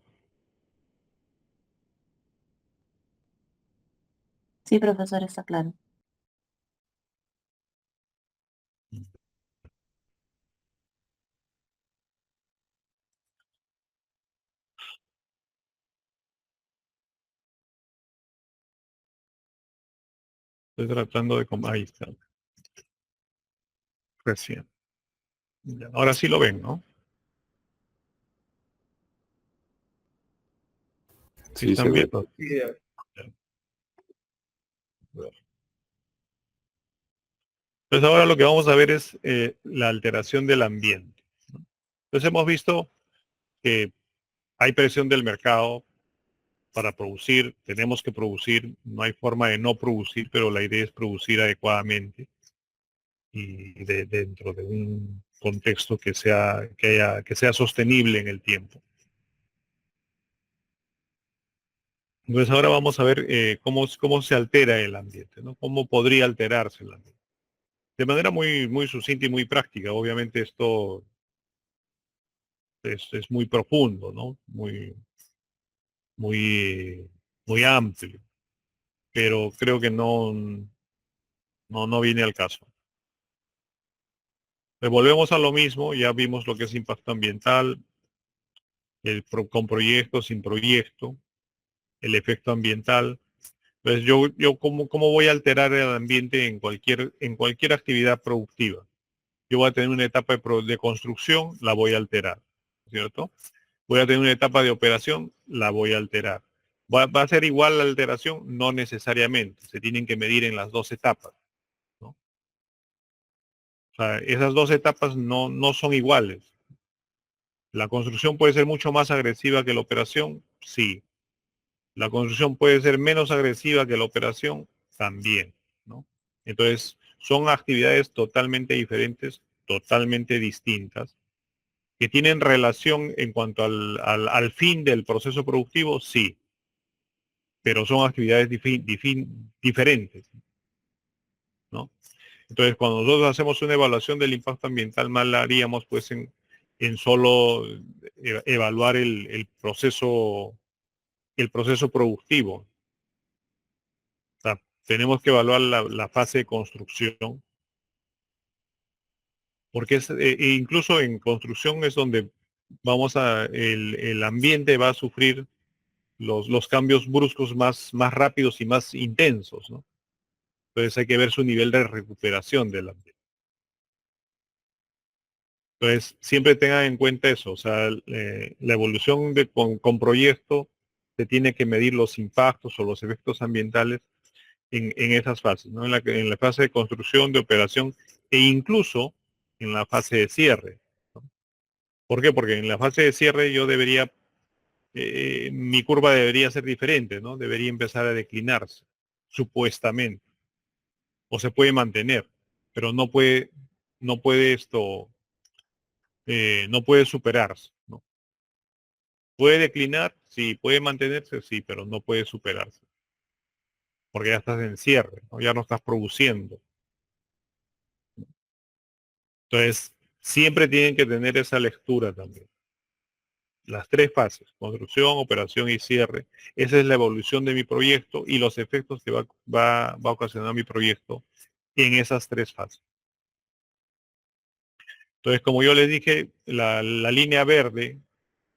Sí, profesor, está claro. Estoy tratando de... Ahí está. Recién. Ya, ahora sí lo ven, ¿no? Sí Sí, se están ve. viendo. Sí, Entonces ahora lo que vamos a ver es la alteración del ambiente, ¿no? Entonces hemos visto que hay presión del mercado para producir, tenemos que producir, no hay forma de no producir, pero la idea es producir adecuadamente y dentro de un contexto que sea sostenible en el tiempo. Entonces ahora vamos a ver cómo se altera el ambiente, ¿no? Cómo podría alterarse el ambiente. De manera muy sucinta y muy práctica. Obviamente esto es muy profundo, ¿no? Muy, muy amplio, pero creo que no viene al caso. Volvemos a lo mismo, ya vimos lo que es impacto ambiental, con proyecto, sin proyecto, el efecto ambiental. Entonces yo ¿cómo voy a alterar el ambiente en cualquier actividad productiva? Yo voy a tener una etapa de construcción, la voy a alterar, ¿cierto? Voy a tener una etapa de operación, la voy a alterar. ¿Va a ser igual la alteración? No necesariamente, se tienen que medir en las dos etapas, ¿no? O sea, esas dos etapas no son iguales. La construcción puede ser mucho más agresiva que la operación, sí. La construcción puede ser menos agresiva que la operación, también, ¿no? Entonces, son actividades totalmente diferentes, totalmente distintas, que tienen relación en cuanto al fin del proceso productivo, sí, pero son actividades diferentes, ¿no? Entonces, cuando nosotros hacemos una evaluación del impacto ambiental, mal la haríamos pues en solo evaluar el proceso productivo. O sea, tenemos que evaluar la fase de construcción, porque incluso en construcción es donde el ambiente va a sufrir los cambios bruscos más rápidos y más intensos, ¿no? Entonces hay que ver su nivel de recuperación del ambiente. Entonces, siempre tengan en cuenta eso, o sea, la evolución con proyecto se tiene que medir los impactos o los efectos ambientales en esas fases, ¿no? En la fase de construcción, de operación e incluso en la fase de cierre, ¿no? ¿Por qué? Porque en la fase de cierre mi curva debería ser diferente, ¿no? Debería empezar a declinarse, supuestamente, o se puede mantener, pero no puede superarse, ¿no? Puede declinar, sí, puede mantenerse, sí, pero no puede superarse, porque ya estás en cierre, ¿no? Ya no estás produciendo. Entonces, siempre tienen que tener esa lectura también. Las tres fases, construcción, operación y cierre. Esa es la evolución de mi proyecto y los efectos que va a ocasionar mi proyecto en esas tres fases. Entonces, como yo les dije, la línea verde,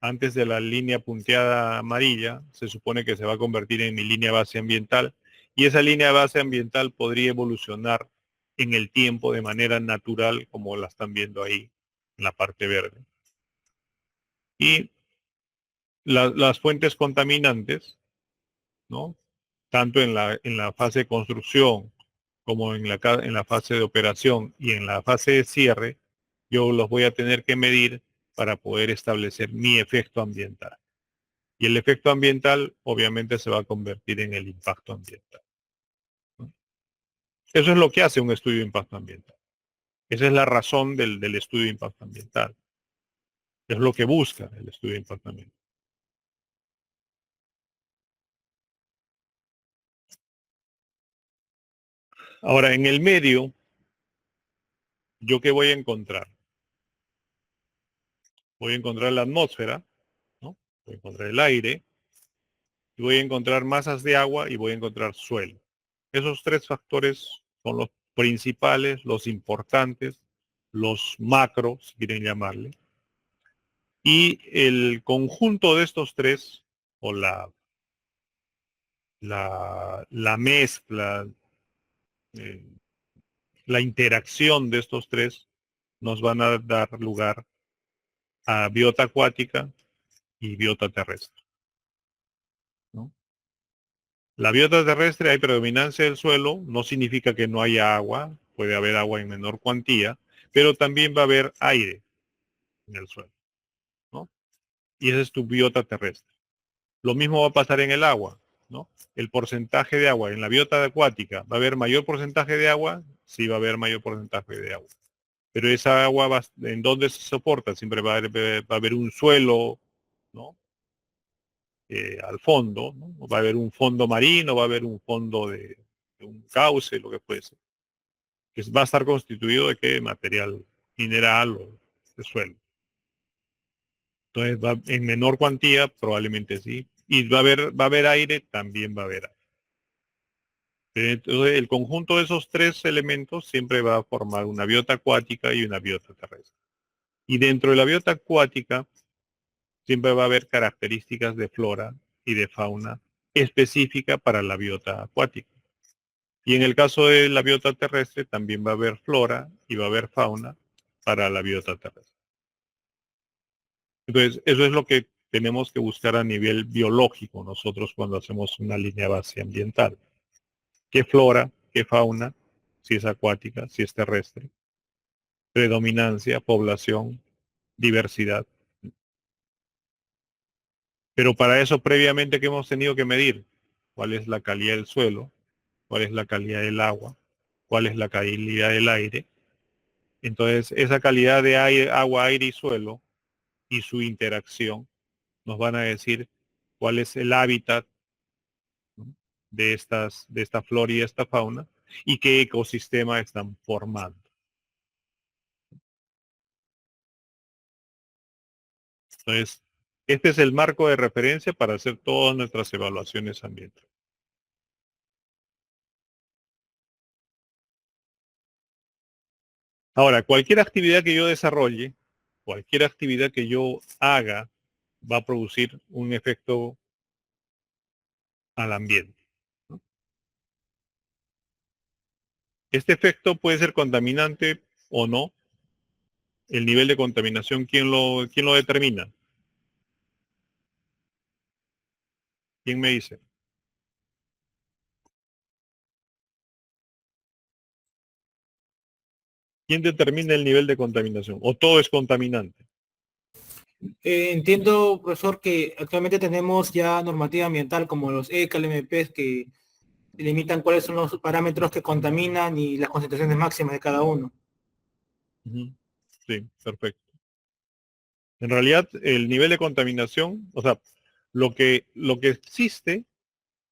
antes de la línea punteada amarilla, se supone que se va a convertir en mi línea base ambiental, y esa línea base ambiental podría evolucionar en el tiempo de manera natural, como la están viendo ahí en la parte verde. Y las fuentes contaminantes, ¿no? Tanto en la fase de construcción como en la fase de operación y en la fase de cierre, yo los voy a tener que medir para poder establecer mi efecto ambiental. Y el efecto ambiental obviamente se va a convertir en el impacto ambiental, ¿no? Eso es lo que hace un estudio de impacto ambiental. Esa es la razón del estudio de impacto ambiental. Es lo que busca el estudio de impacto ambiental. Ahora, en el medio, ¿yo qué voy a encontrar? Voy a encontrar la atmósfera, ¿no? Voy a encontrar el aire, y voy a encontrar masas de agua y voy a encontrar suelo. Esos tres factores son los principales, los importantes, los macros, si quieren llamarle. Y el conjunto de estos tres, o la mezcla, eh, la interacción de estos tres, nos van a dar lugar a biota acuática y biota terrestre, ¿no? La biota terrestre, hay predominancia del suelo, no significa que no haya agua, puede haber agua en menor cuantía, pero también va a haber aire en el suelo, ¿no? Y esa es tu biota terrestre. Lo mismo va a pasar en el agua, ¿no? El porcentaje de agua en la biota acuática, ¿va a haber mayor porcentaje de agua? Sí, va a haber mayor porcentaje de agua. Pero esa agua, ¿en dónde se soporta? Siempre va a haber un suelo, ¿no? Al fondo, ¿no? Va a haber un fondo marino, va a haber un fondo de un cauce, lo que fuese, que va a estar constituido de qué material mineral o de suelo. Entonces, en menor cuantía, probablemente sí. Y va a haber aire, también va a haber aire. Entonces, el conjunto de esos tres elementos siempre va a formar una biota acuática y una biota terrestre. Y dentro de la biota acuática, siempre va a haber características de flora y de fauna específica para la biota acuática. Y en el caso de la biota terrestre también va a haber flora y va a haber fauna para la biota terrestre. Entonces, eso es lo que tenemos que buscar a nivel biológico nosotros cuando hacemos una línea base ambiental. ¿Qué flora, qué fauna, si es acuática, si es terrestre? Predominancia, población, diversidad. Pero para eso previamente, ¿qué hemos tenido que medir? ¿Cuál es la calidad del suelo? ¿Cuál es la calidad del agua? ¿Cuál es la calidad del aire? Entonces, esa calidad de aire, agua, aire y suelo y su interacción nos van a decir cuál es el hábitat, ¿no? de esta flora y esta fauna y qué ecosistema están formando. Entonces, este es el marco de referencia para hacer todas nuestras evaluaciones ambientales. Ahora, cualquier actividad que yo desarrolle, cualquier actividad que yo haga, va a producir un efecto al ambiente, ¿no? Este efecto puede ser contaminante o no. El nivel de contaminación, quién lo determina? ¿Quién me dice? ¿Quién determina el nivel de contaminación? ¿O todo es contaminante? Entiendo, profesor, que actualmente tenemos ya normativa ambiental como los ECA, LMPs, que limitan cuáles son los parámetros que contaminan y las concentraciones máximas de cada uno. Ujú. Sí, perfecto. En realidad, el nivel de contaminación, o sea, lo que existe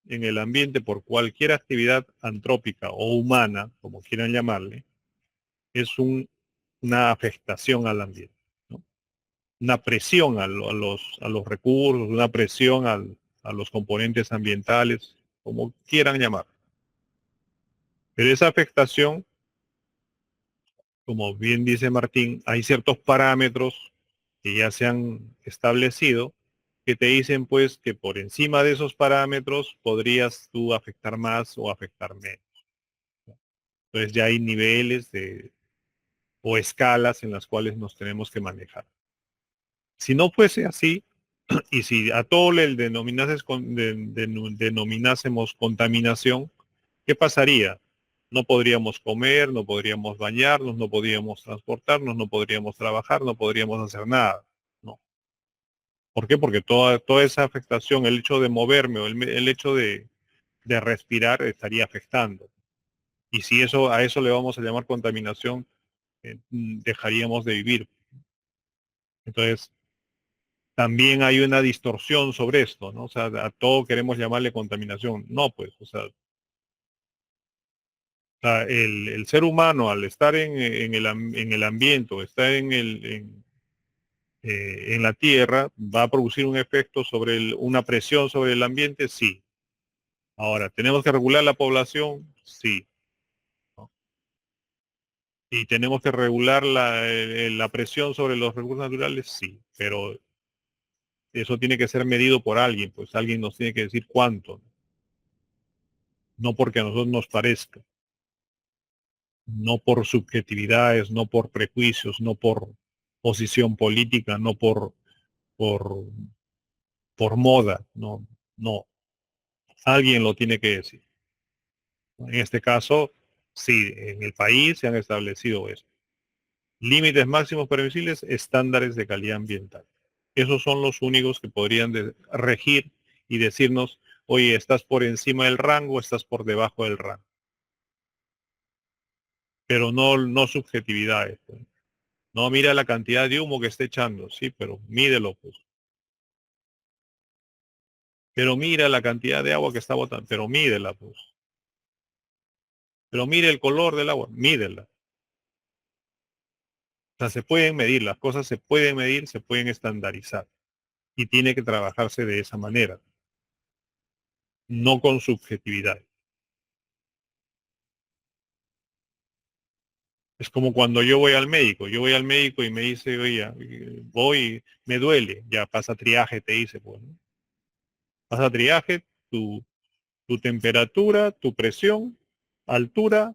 en el ambiente por cualquier actividad antrópica o humana, como quieran llamarle, es una afectación al ambiente, ¿no? una presión a los recursos, una presión a los componentes ambientales, como quieran llamar. Pero esa afectación, como bien dice Martín, hay ciertos parámetros que ya se han establecido que te dicen pues que por encima de esos parámetros podrías tú afectar más o afectar menos. Entonces ya hay niveles o escalas en las cuales nos tenemos que manejar. Si no fuese así, y si a todo le denominásemos contaminación, ¿qué pasaría? No podríamos comer, no podríamos bañarnos, no podríamos transportarnos, no podríamos trabajar, no podríamos hacer nada. No. ¿Por qué? Porque toda esa afectación, el hecho de moverme o el hecho de respirar estaría afectando. Y si a eso le vamos a llamar contaminación, dejaríamos de vivir. Entonces, también hay una distorsión sobre esto, ¿no? O sea, a todo queremos llamarle contaminación. No, pues, o sea, el ser humano al estar en el ambiente, o estar en la Tierra, va a producir un efecto una presión sobre el ambiente, sí. Ahora, ¿tenemos que regular la población? Sí. ¿No? ¿Y tenemos que regular la presión sobre los recursos naturales? Sí. Pero eso tiene que ser medido por alguien, pues alguien nos tiene que decir cuánto, no porque a nosotros nos parezca, no por subjetividades, no por prejuicios, no por posición política, no por, por moda, no, no, alguien lo tiene que decir. En este caso, sí, en el país se han establecido eso. Límites máximos permisibles, estándares de calidad ambiental. Esos son los únicos que podrían regir y decirnos, oye, estás por encima del rango, estás por debajo del rango. Pero no subjetividades. Pues. No, mira la cantidad de humo que está echando, sí, pero mídelo, pues. Pero mira la cantidad de agua que está botando, pero mídela, pues. Pero mire el color del agua, mídela. O sea, se pueden medir, las cosas se pueden medir, se pueden estandarizar. Y tiene que trabajarse de esa manera, no con subjetividad. Es como cuando yo voy al médico y me dice, oye, me duele, ya pasa triaje, te dice, pues, ¿no? Pasa triaje, tu temperatura, tu presión, altura,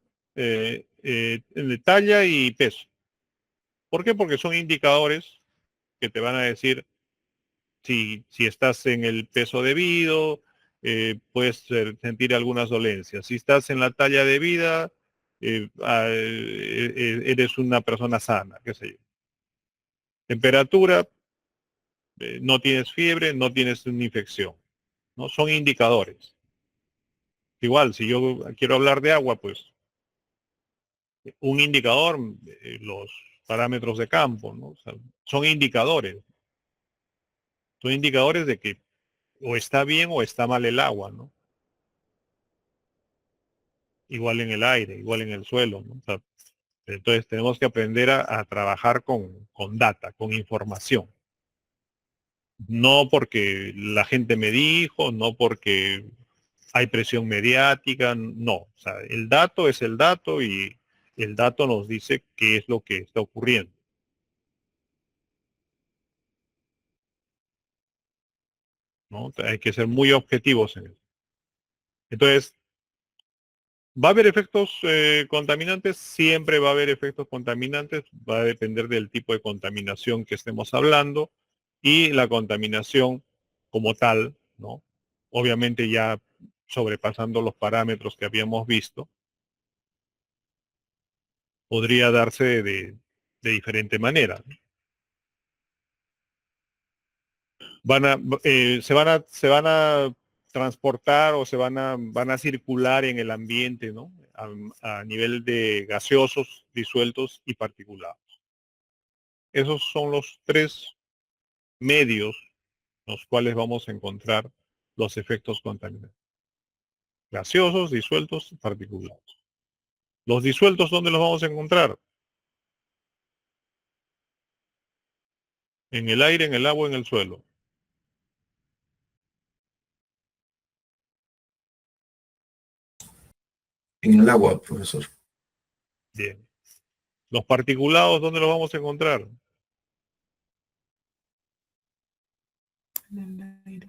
talla y peso. ¿Por qué? Porque son indicadores que te van a decir si estás en el peso debido, puedes sentir algunas dolencias. Si estás en la talla debida, eres una persona sana, qué sé yo. Temperatura, no tienes fiebre, no tienes una infección. ¿No? Son indicadores. Igual, si yo quiero hablar de agua, pues un indicador, los parámetros de campo, ¿no? O sea, son indicadores de que o está bien o está mal el agua, ¿no? Igual en el aire, igual en el suelo, ¿no? O sea, entonces tenemos que aprender a trabajar con data, con información. No porque la gente me dijo, no porque hay presión mediática, no. O sea, el dato es el dato y el dato nos dice qué es lo que está ocurriendo. ¿No? Hay que ser muy objetivos en eso. Entonces, ¿va a haber efectos contaminantes? Siempre va a haber efectos contaminantes. Va a depender del tipo de contaminación que estemos hablando y la contaminación como tal, ¿no? Obviamente ya sobrepasando los parámetros que habíamos visto, podría darse de diferente manera. Se van a transportar o van a circular en el ambiente, ¿no? A nivel de gaseosos, disueltos y particulados. Esos son los tres medios en los cuales vamos a encontrar los efectos contaminantes. Gaseosos, disueltos y particulados. Los disueltos, ¿dónde los vamos a encontrar? En el aire, en el agua, en el suelo. En el agua, profesor. Bien. Los particulados, ¿dónde los vamos a encontrar? En el aire.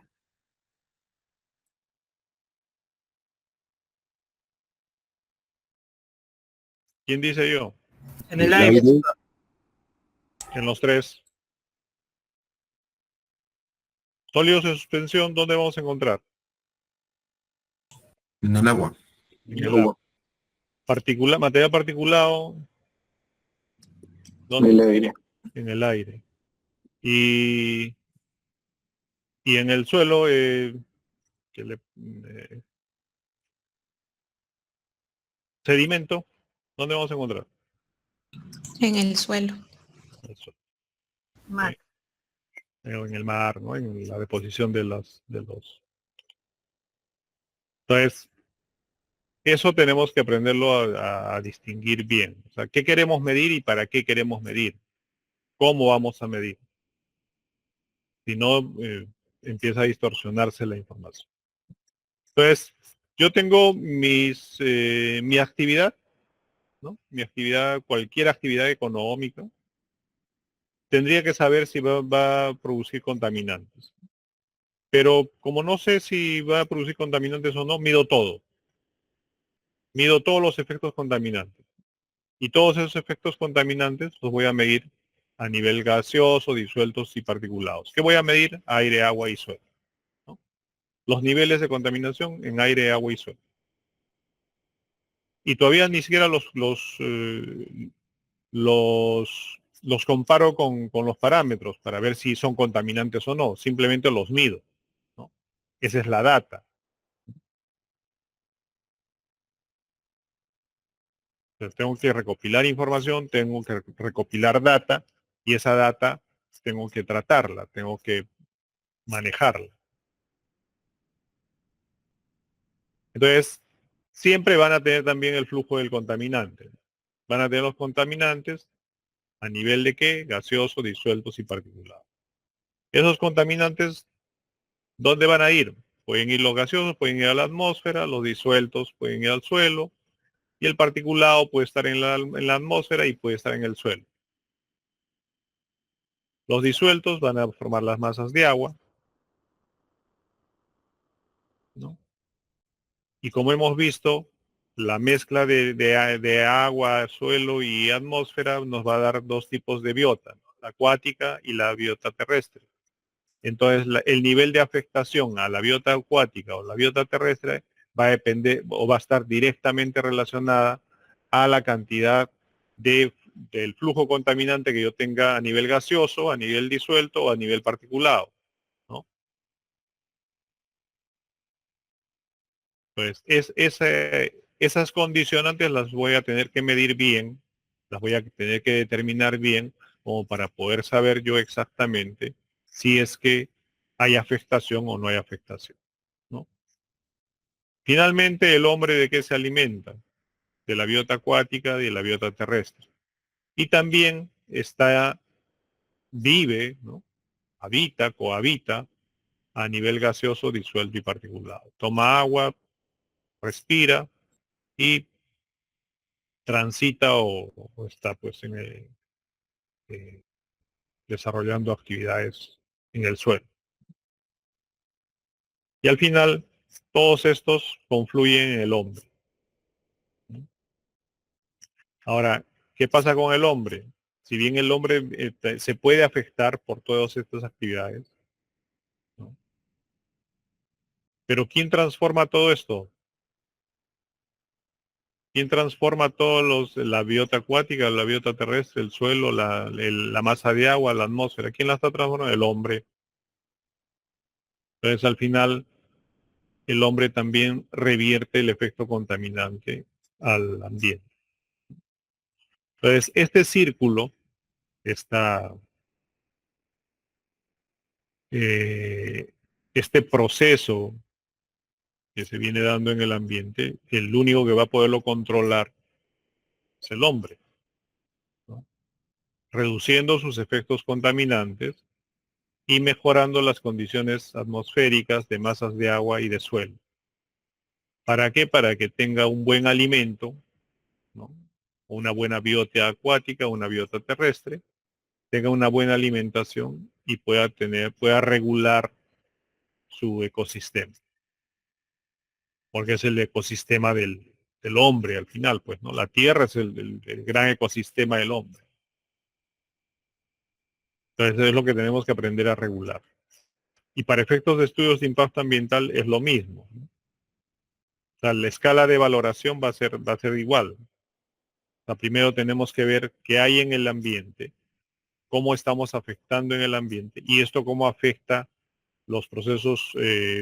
¿Quién dice yo? En el aire. En los tres. Sólidos en suspensión, ¿dónde vamos a encontrar? En el agua. En el agua. Material particulado, ¿dónde? En el aire. En el aire. Y en el suelo, sedimento, ¿dónde vamos a encontrar? En el suelo. En el suelo. Mar. En el mar, ¿no? En la deposición de los. Entonces, eso tenemos que aprenderlo a distinguir bien. O sea, ¿qué queremos medir y para qué queremos medir? ¿Cómo vamos a medir? Si no, empieza a distorsionarse la información. Entonces, yo tengo mi actividad, ¿no? Mi actividad, cualquier actividad económica, tendría que saber si va a producir contaminantes. Pero como no sé si va a producir contaminantes o no, mido todo. Mido todos los efectos contaminantes. Y todos esos efectos contaminantes los voy a medir a nivel gaseoso, disueltos y particulados. ¿Qué voy a medir? Aire, agua y suelo, ¿no? Los niveles de contaminación en aire, agua y suelo. Y todavía ni siquiera los comparo con los parámetros para ver si son contaminantes o no. Simplemente los mido, ¿no? Esa es la data. Entonces, tengo que recopilar información, tengo que recopilar data y esa data tengo que tratarla, tengo que manejarla. Entonces, siempre van a tener también el flujo del contaminante. Van a tener los contaminantes a nivel de qué? Gaseoso, disueltos y particulados. Esos contaminantes, ¿dónde van a ir? Pueden ir los gaseosos, pueden ir a la atmósfera, los disueltos pueden ir al suelo y el particulado puede estar en la atmósfera y puede estar en el suelo. Los disueltos van a formar las masas de agua, ¿no? Y como hemos visto, la mezcla de agua, suelo y atmósfera nos va a dar dos tipos de biota, ¿no? La acuática y la biota terrestre. Entonces, el nivel de afectación a la biota acuática o la biota terrestre va a depender o va a estar directamente relacionada a la cantidad del flujo contaminante que yo tenga a nivel gaseoso, a nivel disuelto o a nivel particulado, ¿no? Pues esas condicionantes las voy a tener que medir bien, las voy a tener que determinar bien, como para poder saber yo exactamente si es que hay afectación o no hay afectación, ¿no? Finalmente, ¿el hombre de qué se alimenta? De la biota acuática y de la biota terrestre. Y también vive, ¿no? Habita, cohabita a nivel gaseoso, disuelto y particulado. Toma agua, respira y transita o está pues eh, desarrollando actividades en el suelo. Y al final, todos estos confluyen en el hombre. Ahora, ¿qué pasa con el hombre? Si bien el hombre se puede afectar por todas estas actividades, ¿no? Pero ¿quién transforma todo esto? ¿Quién transforma la biota acuática, la biota terrestre, el suelo, la masa de agua, la atmósfera? ¿Quién la está transformando? El hombre. Entonces, al final, el hombre también revierte el efecto contaminante al ambiente. Entonces, este círculo, este proceso que se viene dando en el ambiente, el único que va a poderlo controlar es el hombre, ¿no? Reduciendo sus efectos contaminantes y mejorando las condiciones atmosféricas de masas de agua y de suelo. ¿Para qué? Para que tenga un buen alimento, ¿no? Una buena biota acuática, una biota terrestre, tenga una buena alimentación y pueda regular su ecosistema. Porque es el ecosistema del hombre al final, pues, ¿no? La Tierra es el gran ecosistema del hombre. Entonces eso es lo que tenemos que aprender a regular. Y para efectos de estudios de impacto ambiental es lo mismo, ¿no? O sea, la escala de valoración va a ser igual. O sea, primero tenemos que ver qué hay en el ambiente, cómo estamos afectando en el ambiente y esto cómo afecta los procesos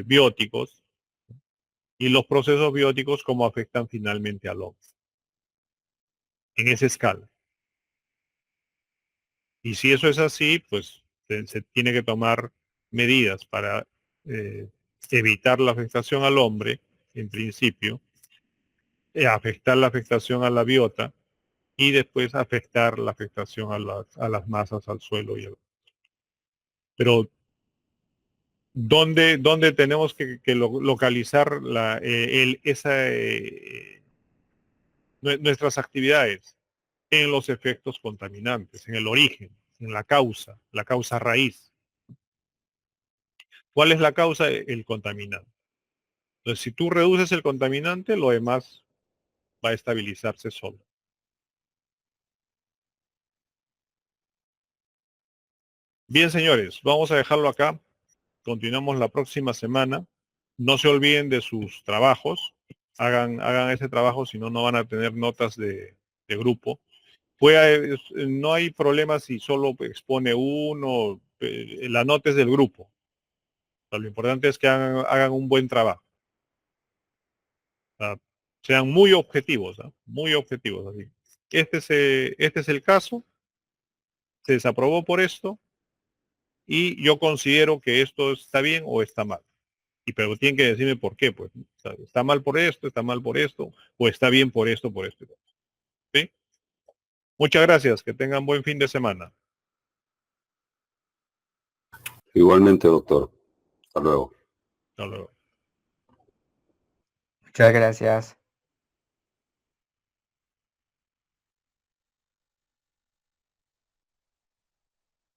bióticos y los procesos bióticos cómo afectan finalmente al hombre. En esa escala. Y si eso es así, pues se tiene que tomar medidas para evitar la afectación al hombre, en principio, afectar la afectación a la biota y después afectar la afectación a las masas, al suelo. Pero, ¿dónde tenemos que localizar nuestras actividades? En los efectos contaminantes, en el origen, en la causa raíz. ¿Cuál es la causa? El contaminante. Entonces, si tú reduces el contaminante, lo demás va a estabilizarse solo. Bien, señores, vamos a dejarlo acá. Continuamos la próxima semana. No se olviden de sus trabajos. Hagan ese trabajo, si no, no van a tener notas de grupo. No hay problema si solo expone uno. La nota es del grupo. O sea, lo importante es que hagan un buen trabajo. O sea, sean muy objetivos, ¿eh? Muy objetivos. Así. Este es el caso. Se desaprobó por esto y yo considero que esto está bien o está mal. Pero tienen que decirme por qué, pues. O sea, está mal por esto, está mal por esto, o está bien por esto, por esto. ¿Sí? Muchas gracias, que tengan buen fin de semana. Igualmente, doctor. Hasta luego. Hasta luego. Muchas gracias.